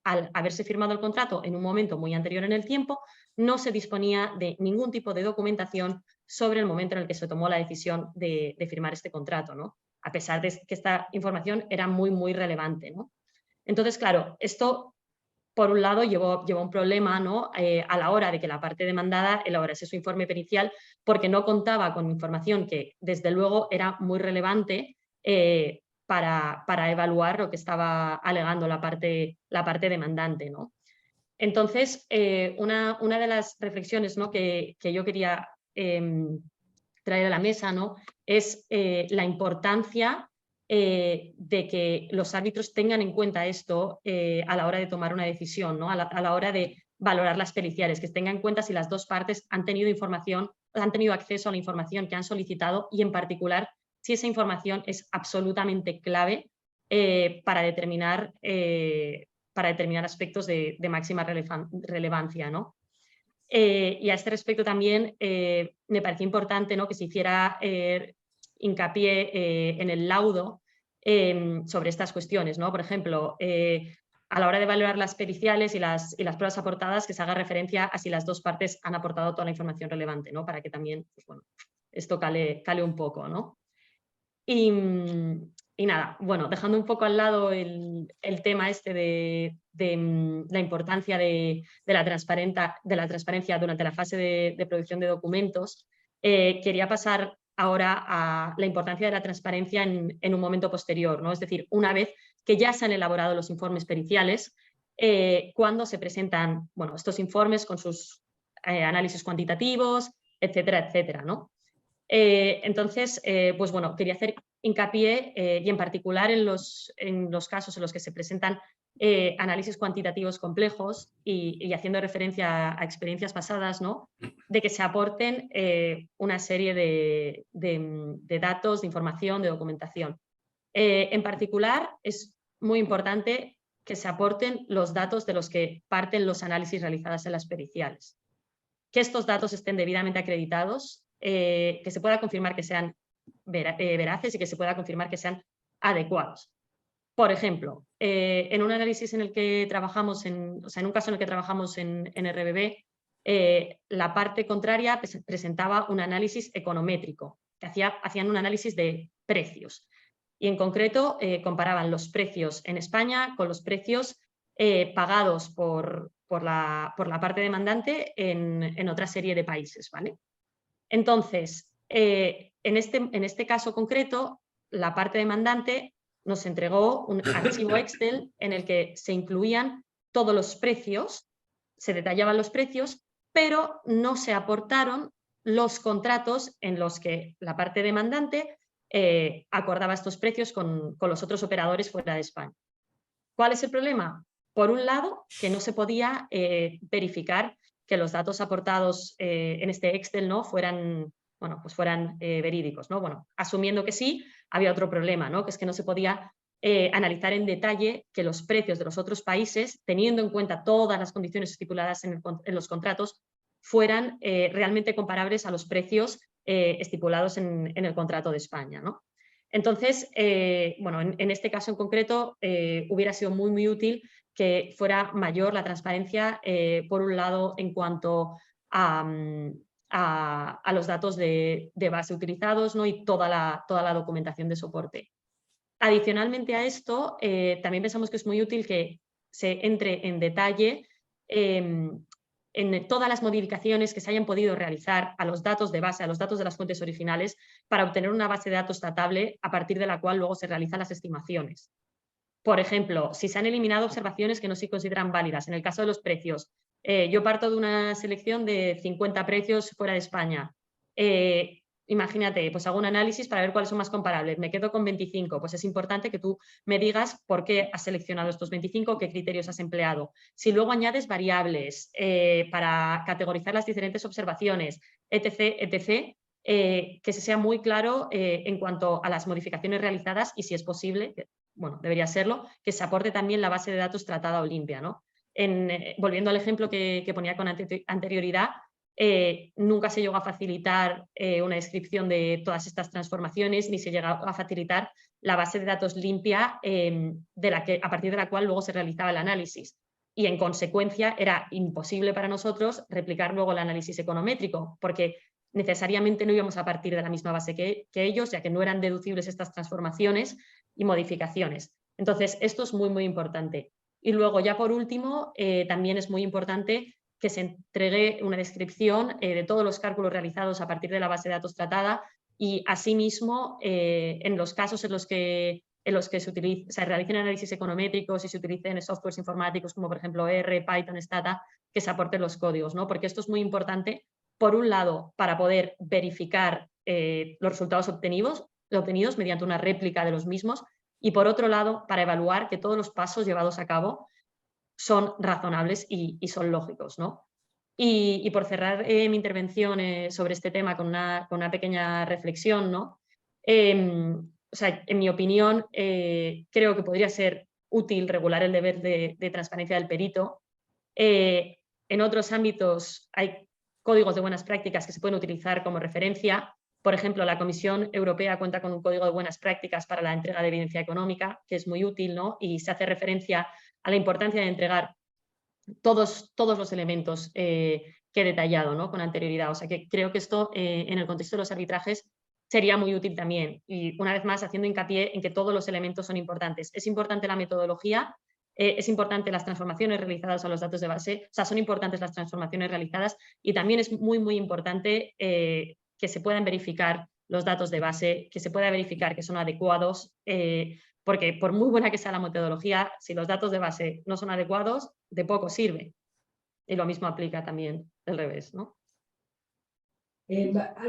al haberse firmado el contrato en un momento muy anterior en el tiempo, no se disponía de ningún tipo de documentación sobre el momento en el que se tomó la decisión de firmar este contrato, ¿no? A pesar de que esta información era muy, muy relevante, ¿no? Entonces, claro, esto por un lado llevó un problema, ¿no? A la hora de que la parte demandada elaborase su informe pericial porque no contaba con información que desde luego era muy relevante para evaluar lo que estaba alegando la parte demandante, ¿no? Entonces, una de las reflexiones, ¿no? que yo quería traer a la mesa, ¿no? Es la importancia de que los árbitros tengan en cuenta esto a la hora de tomar una decisión, ¿no? a la hora de valorar las periciales, que tengan en cuenta si las dos partes han tenido acceso a la información que han solicitado y en particular si esa información es absolutamente clave para determinar aspectos de máxima relevancia, ¿no? Y a este respecto también me pareció importante, ¿no? que se hiciera hincapié en el laudo sobre estas cuestiones, ¿no? Por ejemplo, a la hora de valorar las periciales y las pruebas aportadas, que se haga referencia a si las dos partes han aportado toda la información relevante, ¿no? Para que también, pues, bueno, esto cale un poco, ¿no? Y nada, bueno, dejando un poco al lado el tema este de la importancia de la transparencia durante la fase de producción de documentos, quería pasar ahora a la importancia de la transparencia en un momento posterior, ¿no? Es decir, una vez que ya se han elaborado los informes periciales, cuando se presentan, bueno, estos informes con sus análisis cuantitativos, etcétera, etcétera, ¿no? Entonces, pues bueno, quería hacer hincapié y en particular en los casos en los que se presentan análisis cuantitativos complejos y haciendo referencia a experiencias pasadas, ¿no? De que se aporten una serie de datos, de información, de documentación. En particular, es muy importante que se aporten los datos de los que parten los análisis realizados en las periciales. Que estos datos estén debidamente acreditados, que se pueda confirmar que sean veraces y que se pueda confirmar que sean adecuados. Por ejemplo, en un análisis en el que trabajamos, en un caso en el que trabajamos en RBB, la parte contraria presentaba un análisis econométrico, que hacían un análisis de precios. Y en concreto comparaban los precios en España con los precios pagados por la parte demandante en otra serie de países, ¿vale? Entonces, en este caso concreto, la parte demandante nos entregó un archivo Excel en el que se incluían todos los precios, se detallaban los precios, pero no se aportaron los contratos en los que la parte demandante acordaba estos precios con los otros operadores fuera de España. ¿Cuál es el problema? Por un lado, que no se podía verificar que los datos aportados en este Excel, ¿no? fueran verídicos, ¿no? Bueno, asumiendo que sí, había otro problema, ¿no? Que es que no se podía analizar en detalle que los precios de los otros países, teniendo en cuenta todas las condiciones estipuladas en los contratos, fueran realmente comparables a los precios estipulados en el contrato de España, ¿no? Entonces, bueno, en este caso en concreto hubiera sido muy, muy útil que fuera mayor la transparencia, por un lado, en cuanto a los datos de base utilizados, ¿no? Y toda la documentación de soporte. Adicionalmente a esto, también pensamos que es muy útil que se entre en detalle en todas las modificaciones que se hayan podido realizar a los datos de base, a los datos de las fuentes originales, para obtener una base de datos tratable a partir de la cual luego se realizan las estimaciones. Por ejemplo, si se han eliminado observaciones que no se consideran válidas, en el caso de los precios, yo parto de una selección de 50 precios fuera de España. Imagínate, pues hago un análisis para ver cuáles son más comparables. Me quedo con 25, pues es importante que tú me digas por qué has seleccionado estos 25, qué criterios has empleado. Si luego añades variables para categorizar las diferentes observaciones, etc., etc., que se sea muy claro en cuanto a las modificaciones realizadas y si es posible, bueno, debería serlo, que se aporte también la base de datos tratada o limpia, ¿no? Volviendo al ejemplo que ponía con anterioridad, nunca se llegó a facilitar una descripción de todas estas transformaciones, ni se llegó a facilitar la base de datos limpia a partir de la cual luego se realizaba el análisis. Y en consecuencia era imposible para nosotros replicar luego el análisis econométrico, porque necesariamente no íbamos a partir de la misma base que ellos, ya que no eran deducibles estas transformaciones y modificaciones. Entonces, esto es muy, muy importante. Y luego, ya por último, también es muy importante que se entregue una descripción de todos los cálculos realizados a partir de la base de datos tratada y, asimismo, en los casos en los que se realicen análisis econométricos y se utilicen softwares informáticos como, por ejemplo, R, Python, Stata, que se aporten los códigos, ¿no? Porque esto es muy importante, por un lado, para poder verificar los resultados obtenidos mediante una réplica de los mismos, y por otro lado, para evaluar que todos los pasos llevados a cabo son razonables y son lógicos, ¿no? Y por cerrar mi intervención sobre este tema con una pequeña reflexión, ¿no? O sea, en mi opinión, creo que podría ser útil regular el deber de transparencia del perito. En otros ámbitos hay códigos de buenas prácticas que se pueden utilizar como referencia. Por ejemplo, la Comisión Europea cuenta con un código de buenas prácticas para la entrega de evidencia económica, que es muy útil, ¿no? Y se hace referencia a la importancia de entregar todos los elementos que he detallado, ¿no? Con anterioridad. O sea que creo que esto, en el contexto de los arbitrajes, sería muy útil también. Y una vez más, haciendo hincapié en que todos los elementos son importantes. Es importante la metodología, es importante las transformaciones realizadas a los datos de base, o sea, son importantes las transformaciones realizadas, y también es muy, muy importante que se puedan verificar los datos de base, que se pueda verificar que son adecuados, porque por muy buena que sea la metodología, si los datos de base no son adecuados, de poco sirve. Y lo mismo aplica también del revés, ¿no?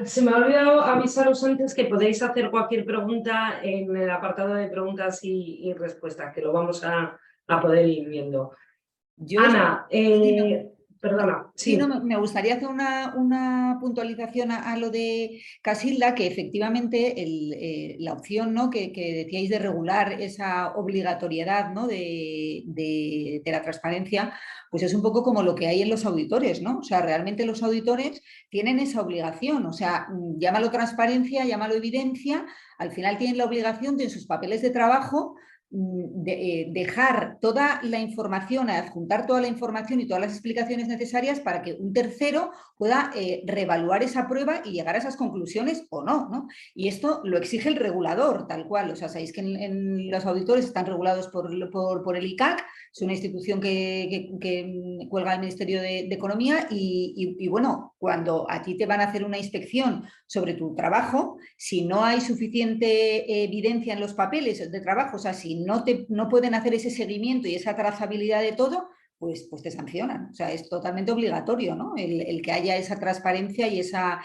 Se me ha olvidado avisaros antes que podéis hacer cualquier pregunta en el apartado de preguntas y respuestas, que lo vamos a poder ir viendo. Ana, perdona. Sí, no, me gustaría hacer una puntualización a lo de Casilda, que efectivamente la opción, ¿no?, que decíais de regular esa obligatoriedad, ¿no?, de la transparencia, pues es un poco como lo que hay en los auditores, ¿no? O sea, realmente los auditores tienen esa obligación, o sea, llámalo transparencia, llámalo evidencia, al final tienen la obligación de en sus papeles de trabajo dejar toda la información, adjuntar toda la información y todas las explicaciones necesarias para que un tercero pueda reevaluar esa prueba y llegar a esas conclusiones o no, ¿no? Y esto lo exige el regulador, tal cual. O sea, sabéis que en los auditores están regulados por el ICAC, es una institución que cuelga el Ministerio de Economía y bueno, cuando a ti te van a hacer una inspección sobre tu trabajo, si no hay suficiente evidencia en los papeles de trabajo, o sea, si no pueden hacer ese seguimiento y esa trazabilidad de todo, pues te sancionan. O sea, es totalmente obligatorio, ¿no?, el que haya esa transparencia y esa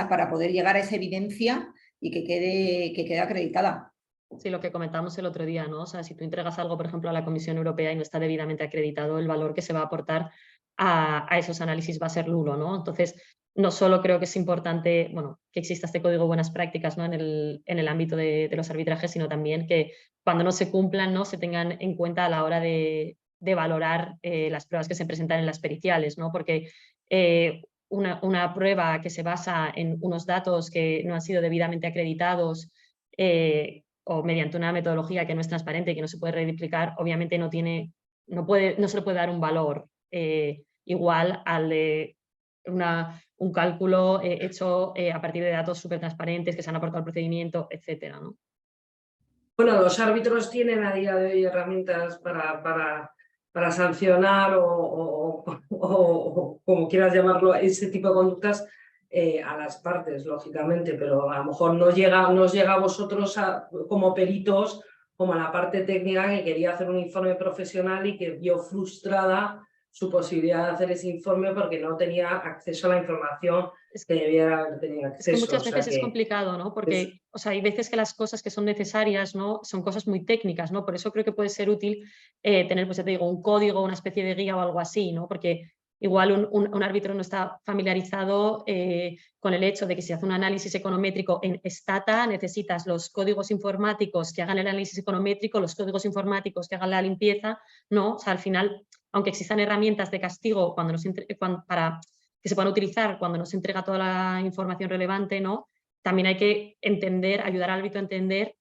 para poder llegar a esa evidencia y que quede acreditada. Sí, lo que comentábamos el otro día, ¿no? O sea, si tú entregas algo, por ejemplo, a la Comisión Europea y no está debidamente acreditado, el valor que se va a aportar a esos análisis va a ser nulo, ¿no? Entonces, no solo creo que es importante, bueno, que exista este código de buenas prácticas, ¿no?, en el ámbito de los arbitrajes, sino también que cuando no se cumplan, ¿no?, se tengan en cuenta a la hora de valorar las pruebas que se presentan en las periciales, ¿no? Porque una prueba que se basa en unos datos que no han sido debidamente acreditados o mediante una metodología que no es transparente y que no se puede replicar, obviamente no se le puede dar un valor igual al de un cálculo hecho a partir de datos súper transparentes que se han aportado al procedimiento, etcétera, ¿no? Bueno, los árbitros tienen a día de hoy herramientas para sancionar o como quieras llamarlo, ese tipo de conductas a las partes, lógicamente, pero a lo mejor nos llega a vosotros como peritos, como a la parte técnica que quería hacer un informe profesional y que vio frustrada su posibilidad de hacer ese informe porque no tenía acceso a la información que debiera haber tenido acceso. Es que muchas veces es complicado, ¿no? Porque o sea, hay veces que las cosas que son necesarias, ¿no?, son cosas muy técnicas, ¿no? Por eso creo que puede ser útil tener, pues ya te digo, un código, una especie de guía o algo así, ¿no? Porque igual un árbitro no está familiarizado con el hecho de que si hace un análisis econométrico en Stata necesitas los códigos informáticos que hagan el análisis econométrico, los códigos informáticos que hagan la limpieza, ¿no? O sea, al final, aunque existan herramientas de castigo para que se puedan utilizar cuando no se entrega toda la información relevante, ¿no?, también hay que ayudar al árbitro a entender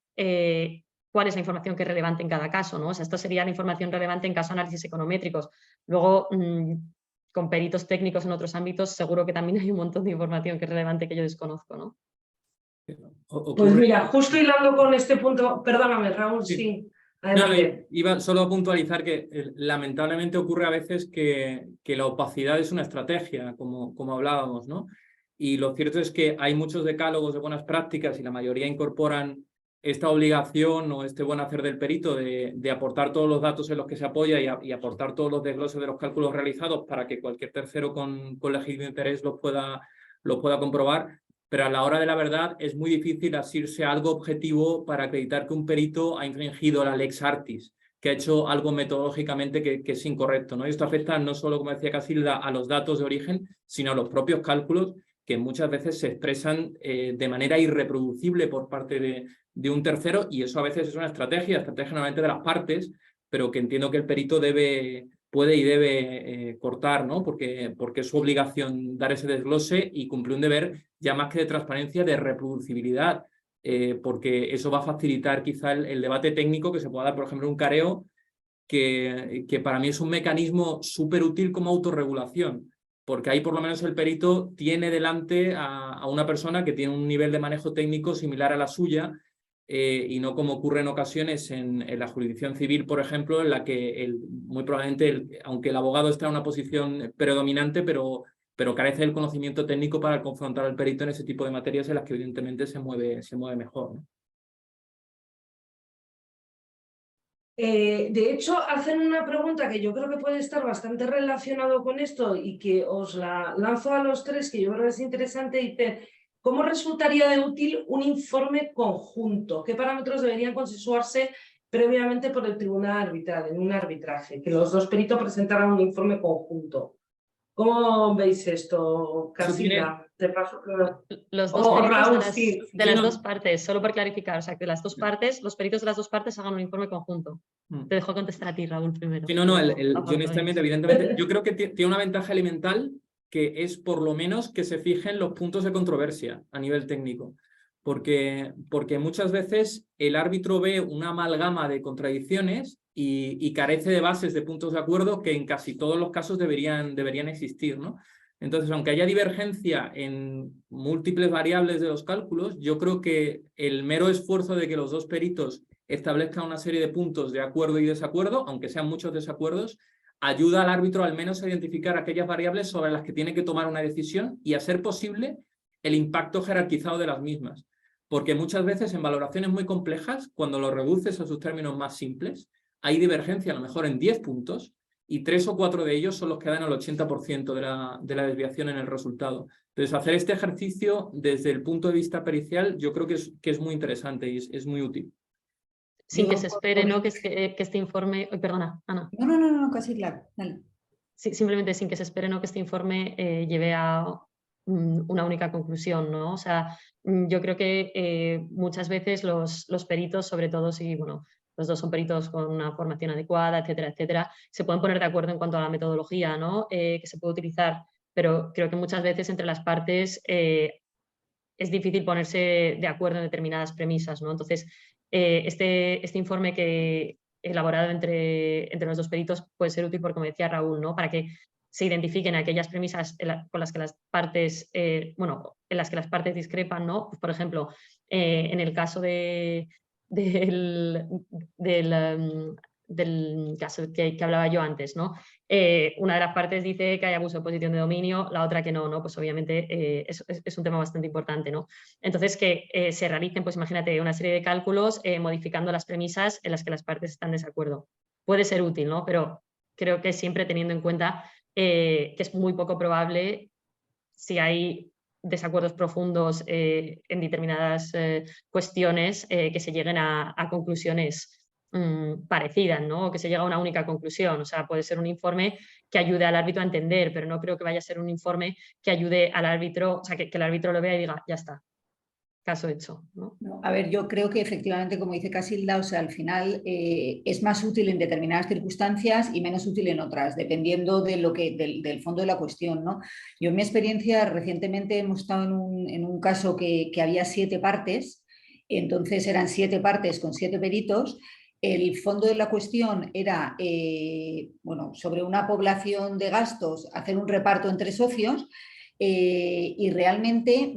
cuál es la información que es relevante en cada caso, ¿no? O sea, esto sería la información relevante en caso de análisis econométricos. Luego, con peritos técnicos en otros ámbitos, seguro que también hay un montón de información que es relevante que yo desconozco, ¿no? Pues mira, justo hilando con este punto, perdóname, Raúl, sí. No, iba solo a puntualizar que lamentablemente ocurre a veces que la opacidad es una estrategia, como hablábamos, ¿no? Y lo cierto es que hay muchos decálogos de buenas prácticas y la mayoría incorporan esta obligación o este buen hacer del perito de aportar todos los datos en los que se apoya y aportar todos los desgloses de los cálculos realizados para que cualquier tercero con legítimo interés los pueda comprobar. Pero a la hora de la verdad es muy difícil asirse a algo objetivo para acreditar que un perito ha infringido la lex artis, que ha hecho algo metodológicamente que es incorrecto, ¿no? Y esto afecta no solo, como decía Casilda, a los datos de origen, sino a los propios cálculos que muchas veces se expresan de manera irreproducible por parte de un tercero, y eso a veces es una estrategia normalmente de las partes, pero que entiendo que el perito puede y debe cortar, ¿no? Porque es su obligación dar ese desglose y cumplir un deber ya más que de transparencia, de reproducibilidad, porque eso va a facilitar quizá el debate técnico que se pueda dar, por ejemplo, un careo, que para mí es un mecanismo súper útil como autorregulación, porque ahí por lo menos el perito tiene delante a una persona que tiene un nivel de manejo técnico similar a la suya, y no como ocurre en ocasiones en la jurisdicción civil, por ejemplo, en la que muy probablemente, aunque el abogado está en una posición predominante, pero carece del conocimiento técnico para confrontar al perito en ese tipo de materias en las que evidentemente se mueve mejor, ¿no? De hecho, hacen una pregunta que yo creo que puede estar bastante relacionado con esto y que os la lanzo a los tres, que yo creo que es interesante. Dice, ¿cómo resultaría de útil un informe conjunto? ¿Qué parámetros deberían consensuarse previamente por el tribunal arbitral en un arbitraje? Que los dos peritos presentaran un informe conjunto. ¿Cómo veis esto, Casilda? Te paso los dos o peritos Raúl, de las dos partes, solo por clarificar, o sea, que las dos partes, los peritos de las dos partes hagan un informe conjunto. Te dejo contestar a ti, Raúl, primero. Sí, no, yo honestamente, evidentemente, yo creo que tiene una ventaja elemental, que es por lo menos que se fijen los puntos de controversia a nivel técnico. Porque muchas veces el árbitro ve una amalgama de contradicciones y carece de bases de puntos de acuerdo que en casi todos los casos deberían existir, ¿no? Entonces, aunque haya divergencia en múltiples variables de los cálculos, yo creo que el mero esfuerzo de que los dos peritos establezcan una serie de puntos de acuerdo y desacuerdo, aunque sean muchos desacuerdos, ayuda al árbitro al menos a identificar aquellas variables sobre las que tiene que tomar una decisión y, a ser posible, el impacto jerarquizado de las mismas. Porque muchas veces en valoraciones muy complejas, cuando lo reduces a sus términos más simples, hay divergencia a lo mejor en 10 puntos y 3 o 4 de ellos son los que dan el 80% de la desviación en el resultado. Entonces, hacer este ejercicio desde el punto de vista pericial yo creo que es muy interesante y es muy útil. Sin que se espere, ¿no? que este informe... Oh, perdona, Ana. No, casi claro. Dale. Sí, simplemente sin que se espere, ¿no? que este informe lleve a una única conclusión, ¿no? O sea, yo creo que muchas veces los peritos, sobre todo si, bueno, los dos son peritos con una formación adecuada, etcétera, etcétera, se pueden poner de acuerdo en cuanto a la metodología, ¿no? Que se puede utilizar, pero creo que muchas veces entre las partes es difícil ponerse de acuerdo en determinadas premisas, ¿no? Entonces, este informe que elaborado entre los dos peritos puede ser útil porque, como decía Raúl, ¿no? Para que se identifiquen aquellas premisas con las que las partes, en las que las partes discrepan, ¿no? Pues, por ejemplo, en el caso del caso que hablaba yo antes, ¿no? Una de las partes dice que hay abuso de posición de dominio, la otra que no, ¿no? Pues obviamente es un tema bastante importante, ¿no? Entonces, que se realicen, pues imagínate, una serie de cálculos modificando las premisas en las que las partes están de desacuerdo. Puede ser útil, ¿no? Pero creo que siempre teniendo en cuenta que es muy poco probable, si hay desacuerdos profundos en determinadas cuestiones, que se lleguen a conclusiones parecidas, ¿no? O que se llegue a una única conclusión. O sea, puede ser un informe que ayude al árbitro a entender, pero no creo que vaya a ser un informe que ayude al árbitro, o sea, que el árbitro lo vea y diga, ya está, caso hecho, ¿no? No, a ver, yo creo que efectivamente, como dice Casilda, o sea, al final es más útil en determinadas circunstancias y menos útil en otras, dependiendo de del fondo de la cuestión, ¿no? Yo en mi experiencia recientemente hemos estado en un caso que había 7 partes, entonces eran 7 partes con 7 peritos. El fondo de la cuestión era, sobre una población de gastos, hacer un reparto entre socios. Y realmente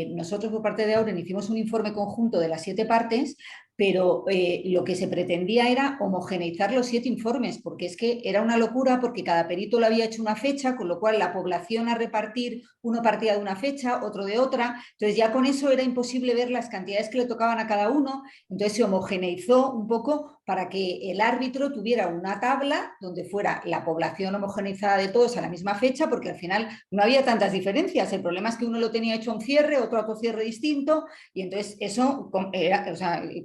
nosotros por parte de Auren hicimos un informe conjunto de las 7 partes, pero lo que se pretendía era homogeneizar los 7 informes, porque es que era una locura, porque cada perito lo había hecho una fecha, con lo cual la población a repartir, uno partía de una fecha, otro de otra, entonces ya con eso era imposible ver las cantidades que le tocaban a cada uno, entonces se homogeneizó un poco para que el árbitro tuviera una tabla donde fuera la población homogeneizada de todos a la misma fecha, porque al final no había tantas diferencias. El problema es que uno lo tenía hecho a un cierre, otro a otro cierre distinto, y entonces eso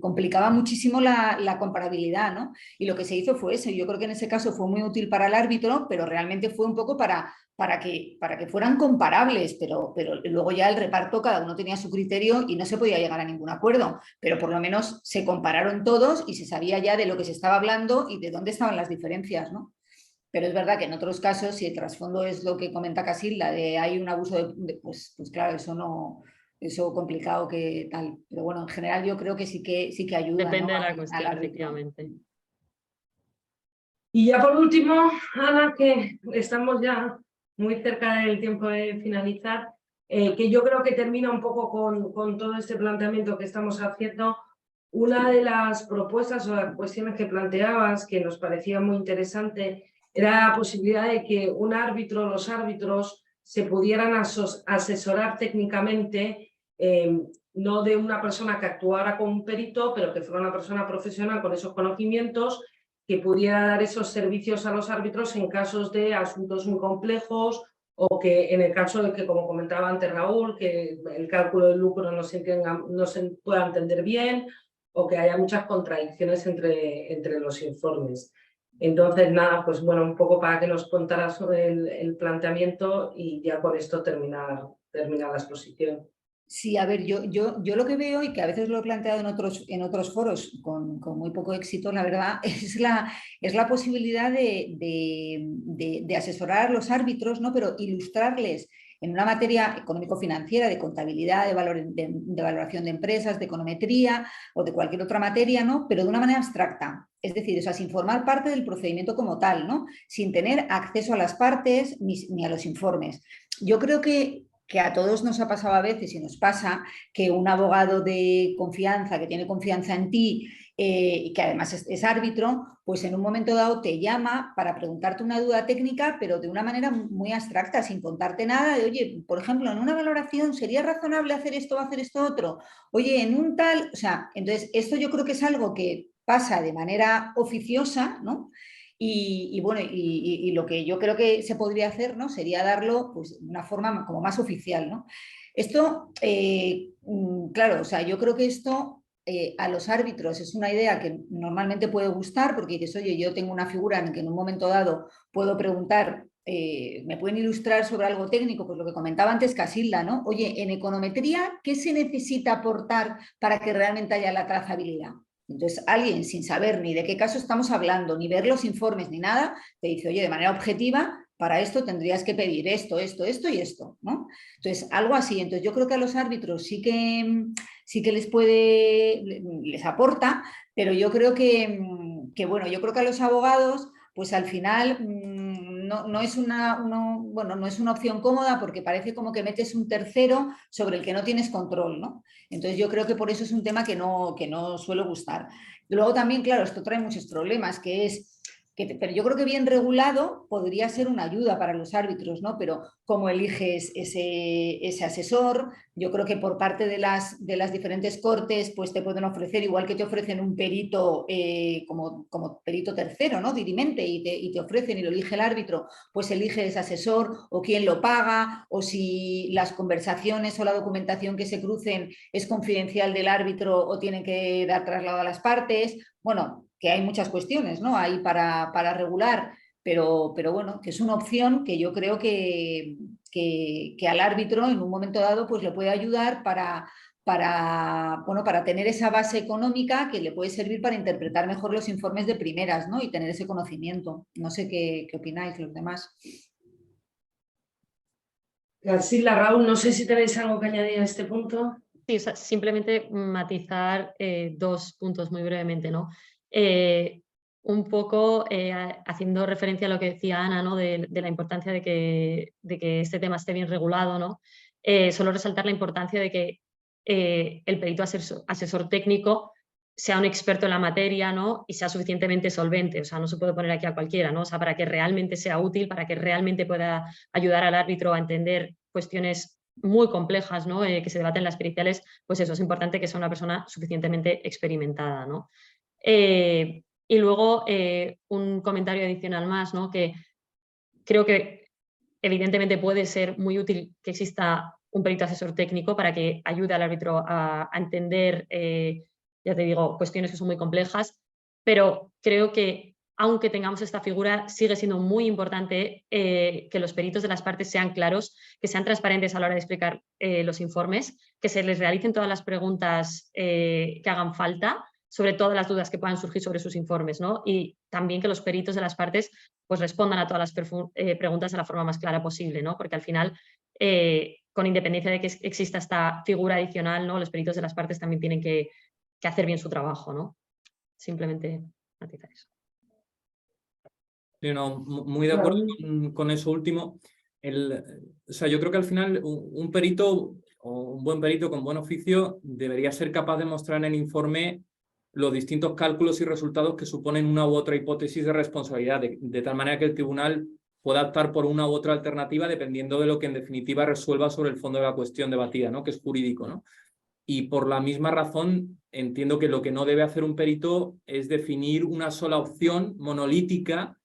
complicaba muchísimo la comparabilidad, ¿no? Y lo que se hizo fue eso. Yo creo que en ese caso fue muy útil para el árbitro, pero realmente fue un poco para que fueran comparables, pero luego ya el reparto, cada uno tenía su criterio y no se podía llegar a ningún acuerdo, pero por lo menos se compararon todos y se sabía ya de lo que se estaba hablando y de dónde estaban las diferencias, ¿no? Pero es verdad que en otros casos, si el trasfondo es lo que comenta Casilda, de hay un abuso pues claro, eso complicado que tal. Pero bueno, en general yo creo que sí que ayuda. Depende, ¿no?, de la cuestión, efectivamente. Y ya por último, Ana, que estamos ya muy cerca del tiempo de finalizar, que yo creo que termina un poco con todo este planteamiento que estamos haciendo. Una de las propuestas o las cuestiones que planteabas, que nos parecía muy interesante, era la posibilidad de que los árbitros, se pudieran asesorar técnicamente no de una persona que actuara como un perito, pero que fuera una persona profesional con esos conocimientos que pudiera dar esos servicios a los árbitros en casos de asuntos muy complejos o que en el caso de que, como comentaba antes Raúl, que el cálculo del lucro no se pueda entender bien o que haya muchas contradicciones entre los informes. Entonces, nada, pues bueno, un poco para que nos contara sobre el planteamiento y ya con esto terminar la exposición. Sí, a ver, yo lo que veo, y que a veces lo he planteado en otros foros con muy poco éxito, la verdad, es la posibilidad de asesorar a los árbitros, ¿no? Pero ilustrarles en una materia económico-financiera, de contabilidad, de valoración de empresas, de econometría o de cualquier otra materia, ¿no? Pero de una manera abstracta. Es decir, o sea, sin formar parte del procedimiento como tal, ¿no? Sin tener acceso a las partes ni a los informes. Yo creo que a todos nos ha pasado a veces y nos pasa que un abogado de confianza, que tiene confianza en ti y que además es árbitro, pues en un momento dado te llama para preguntarte una duda técnica, pero de una manera muy abstracta, sin contarte nada de, oye, por ejemplo, en una valoración, ¿sería razonable hacer esto o hacer esto otro? Oye, en un tal... O sea, entonces esto yo creo que es algo que pasa de manera oficiosa, ¿no? Y bueno, y lo que yo creo que se podría hacer, ¿no? Sería darlo pues, de una forma como más oficial, ¿no? Esto, claro, o sea, yo creo que esto a los árbitros es una idea que normalmente puede gustar porque dices, oye, yo tengo una figura en que en un momento dado puedo preguntar, ¿me pueden ilustrar sobre algo técnico? Pues lo que comentaba antes Casilda, ¿no? Oye, en econometría, ¿qué se necesita aportar para que realmente haya la trazabilidad? Entonces, alguien sin saber ni de qué caso estamos hablando, ni ver los informes, ni nada, te dice, oye, de manera objetiva, para esto tendrías que pedir esto, esto, esto y esto, ¿no? Entonces, algo así. Entonces, yo creo que a los árbitros sí que les aporta, pero yo creo bueno, yo creo que a los abogados, pues al final no es no es una opción cómoda porque parece como que metes un tercero sobre el que no tienes control, ¿no? Entonces yo creo que por eso es un tema que no suele gustar. Luego también, claro, esto trae muchos problemas, pero yo creo que bien regulado podría ser una ayuda para los árbitros, ¿no? Pero cómo eliges ese asesor, yo creo que por parte de las diferentes cortes pues te pueden ofrecer, igual que te ofrecen un perito como perito tercero, ¿no? Dirimente, y te ofrecen y lo elige el árbitro, pues elige ese asesor o quién lo paga, o si las conversaciones o la documentación que se crucen es confidencial del árbitro o tienen que dar traslado a las partes. Bueno, que hay muchas cuestiones, ¿no? Ahí para regular, pero bueno, que es una opción que yo creo que al árbitro en un momento dado pues le puede ayudar para tener esa base económica que le puede servir para interpretar mejor los informes de primeras, ¿no? Y tener ese conocimiento. No sé qué opináis los demás. Graciela, Raúl, no sé si tenéis algo que añadir a este punto. Sí, o sea, simplemente matizar dos puntos muy brevemente, ¿no? Un poco haciendo referencia a lo que decía Ana, ¿no? de la importancia de que este tema esté bien regulado, ¿no? Solo resaltar la importancia de que el perito asesor técnico sea un experto en la materia, ¿no? Y sea suficientemente solvente, o sea, no se puede poner aquí a cualquiera, ¿no? O sea, para que realmente sea útil, para que realmente pueda ayudar al árbitro a entender cuestiones muy complejas, ¿no? Que se debaten en las periciales, pues eso, es importante que sea una persona suficientemente experimentada, ¿no? Y luego un comentario adicional más, ¿no? Que creo que evidentemente puede ser muy útil que exista un perito asesor técnico para que ayude al árbitro a entender, ya te digo, cuestiones que son muy complejas, pero creo que aunque tengamos esta figura, sigue siendo muy importante que los peritos de las partes sean claros, que sean transparentes a la hora de explicar los informes, que se les realicen todas las preguntas que hagan falta, sobre todas las dudas que puedan surgir sobre sus informes, ¿no? Y también que los peritos de las partes pues, respondan a todas las preguntas de la forma más clara posible, ¿no? Porque al final, con independencia de que exista esta figura adicional, ¿no? Los peritos de las partes también tienen que hacer bien su trabajo, ¿no? Simplemente matizar eso. Sí, no, muy de acuerdo con eso último. O sea, yo creo que al final un perito o un buen perito con buen oficio debería ser capaz de mostrar en el informe los distintos cálculos y resultados que suponen una u otra hipótesis de responsabilidad, de tal manera que el tribunal pueda optar por una u otra alternativa dependiendo de lo que en definitiva resuelva sobre el fondo de la cuestión debatida, ¿no? Que es jurídico, ¿no? y por la misma razón entiendo que lo que no debe hacer un perito es definir una sola opción monolítica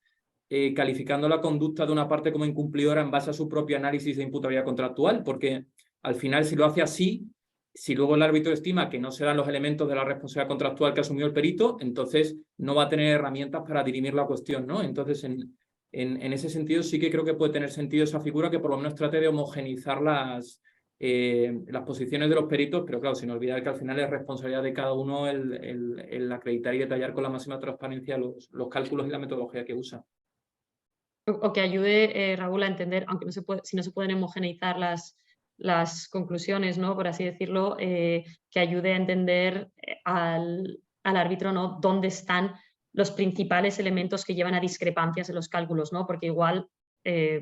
calificando la conducta de una parte como incumplidora en base a su propio análisis de imputabilidad contractual, porque al final si lo hace así, si luego el árbitro estima que no se dan los elementos de la responsabilidad contractual que asumió el perito, entonces no va a tener herramientas para dirimir la cuestión, ¿no? Entonces, en ese sentido sí que creo que puede tener sentido esa figura que por lo menos trate de homogeneizar las posiciones de los peritos, pero claro, sin olvidar que al final es responsabilidad de cada uno el acreditar y detallar con la máxima transparencia los cálculos y la metodología que usa. O que ayude, Raúl, a entender, aunque no se puede, si no se pueden homogeneizar las conclusiones, ¿no? Por así decirlo, que ayude a entender al árbitro, ¿no? Dónde están los principales elementos que llevan a discrepancias en los cálculos, ¿no? Porque igual,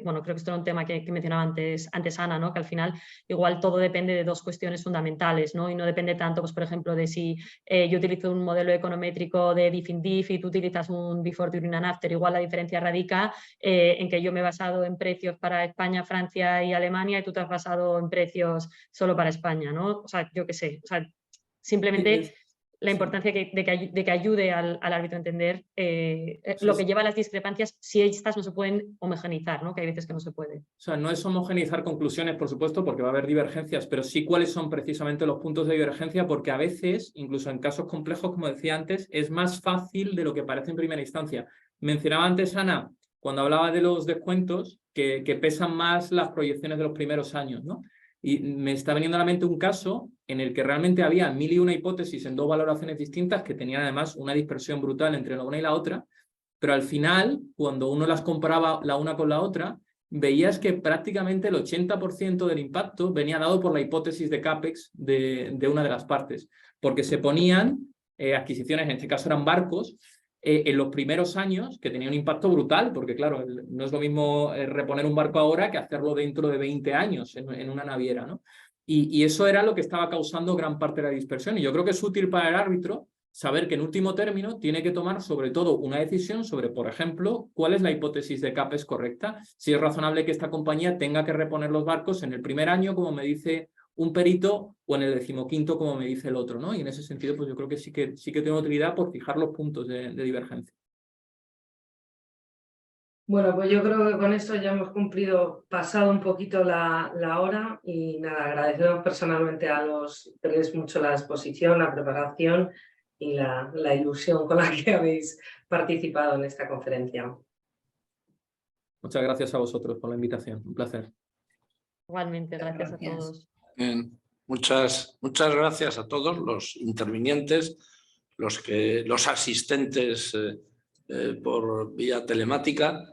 bueno, creo que esto era un tema que mencionaba antes Ana, ¿no? Que al final igual todo depende de dos cuestiones fundamentales, ¿no? Y no depende tanto, pues, por ejemplo, de si yo utilizo un modelo econométrico de diff in diff y tú utilizas un before, during and after. Igual la diferencia radica en que yo me he basado en precios para España, Francia y Alemania y tú te has basado en precios solo para España, ¿no? O sea, yo qué sé, o sea, simplemente la importancia de que ayude al árbitro a entender lo que lleva a las discrepancias, si estas no se pueden homogeneizar, ¿no? Que hay veces que no se puede. O sea, no es homogeneizar conclusiones, por supuesto, porque va a haber divergencias, pero sí cuáles son precisamente los puntos de divergencia, porque a veces, incluso en casos complejos, como decía antes, es más fácil de lo que parece en primera instancia. Mencionaba antes Ana, cuando hablaba de los descuentos, que pesan más las proyecciones de los primeros años, ¿no? Y me está viniendo a la mente un caso en el que realmente había 1001 hipótesis en dos valoraciones distintas que tenían además una dispersión brutal entre la una y la otra, pero al final, cuando uno las comparaba la una con la otra, veías que prácticamente el 80% del impacto venía dado por la hipótesis de CAPEX de una de las partes, porque se ponían adquisiciones, en este caso eran barcos, en los primeros años, que tenía un impacto brutal, porque claro, no es lo mismo reponer un barco ahora que hacerlo dentro de 20 años en una naviera, ¿no? Y eso era lo que estaba causando gran parte de la dispersión. Y yo creo que es útil para el árbitro saber que en último término tiene que tomar sobre todo una decisión sobre, por ejemplo, cuál es la hipótesis de CAPEX correcta, si es razonable que esta compañía tenga que reponer los barcos en el primer año, como me dice un perito, o en el 15º, como me dice el otro, ¿no? Y en ese sentido, pues yo creo que sí que tiene utilidad por fijar los puntos de divergencia. Bueno, pues yo creo que con esto ya hemos cumplido, pasado un poquito la hora y nada, agradecemos personalmente a los tres mucho la exposición, la preparación y la ilusión con la que habéis participado en esta conferencia. Muchas gracias a vosotros por la invitación, un placer. Igualmente, gracias a todos. Bien. Muchas gracias a todos los intervinientes, los asistentes por vía telemática.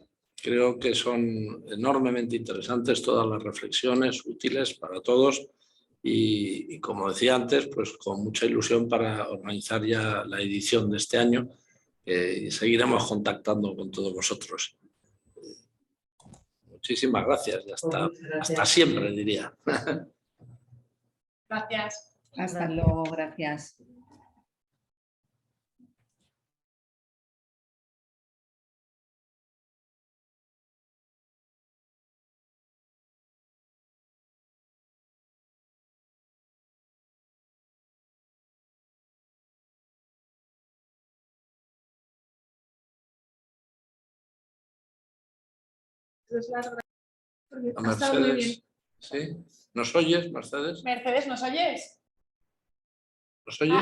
Creo que son enormemente interesantes todas las reflexiones útiles para todos y como decía antes, pues con mucha ilusión para organizar ya la edición de este año y seguiremos contactando con todos vosotros. Muchísimas gracias y hasta siempre, diría. Gracias. Hasta luego, gracias. A Mercedes, ¿sí? ¿Nos oyes, Mercedes? Mercedes, ¿nos oyes? ¿Nos oyes?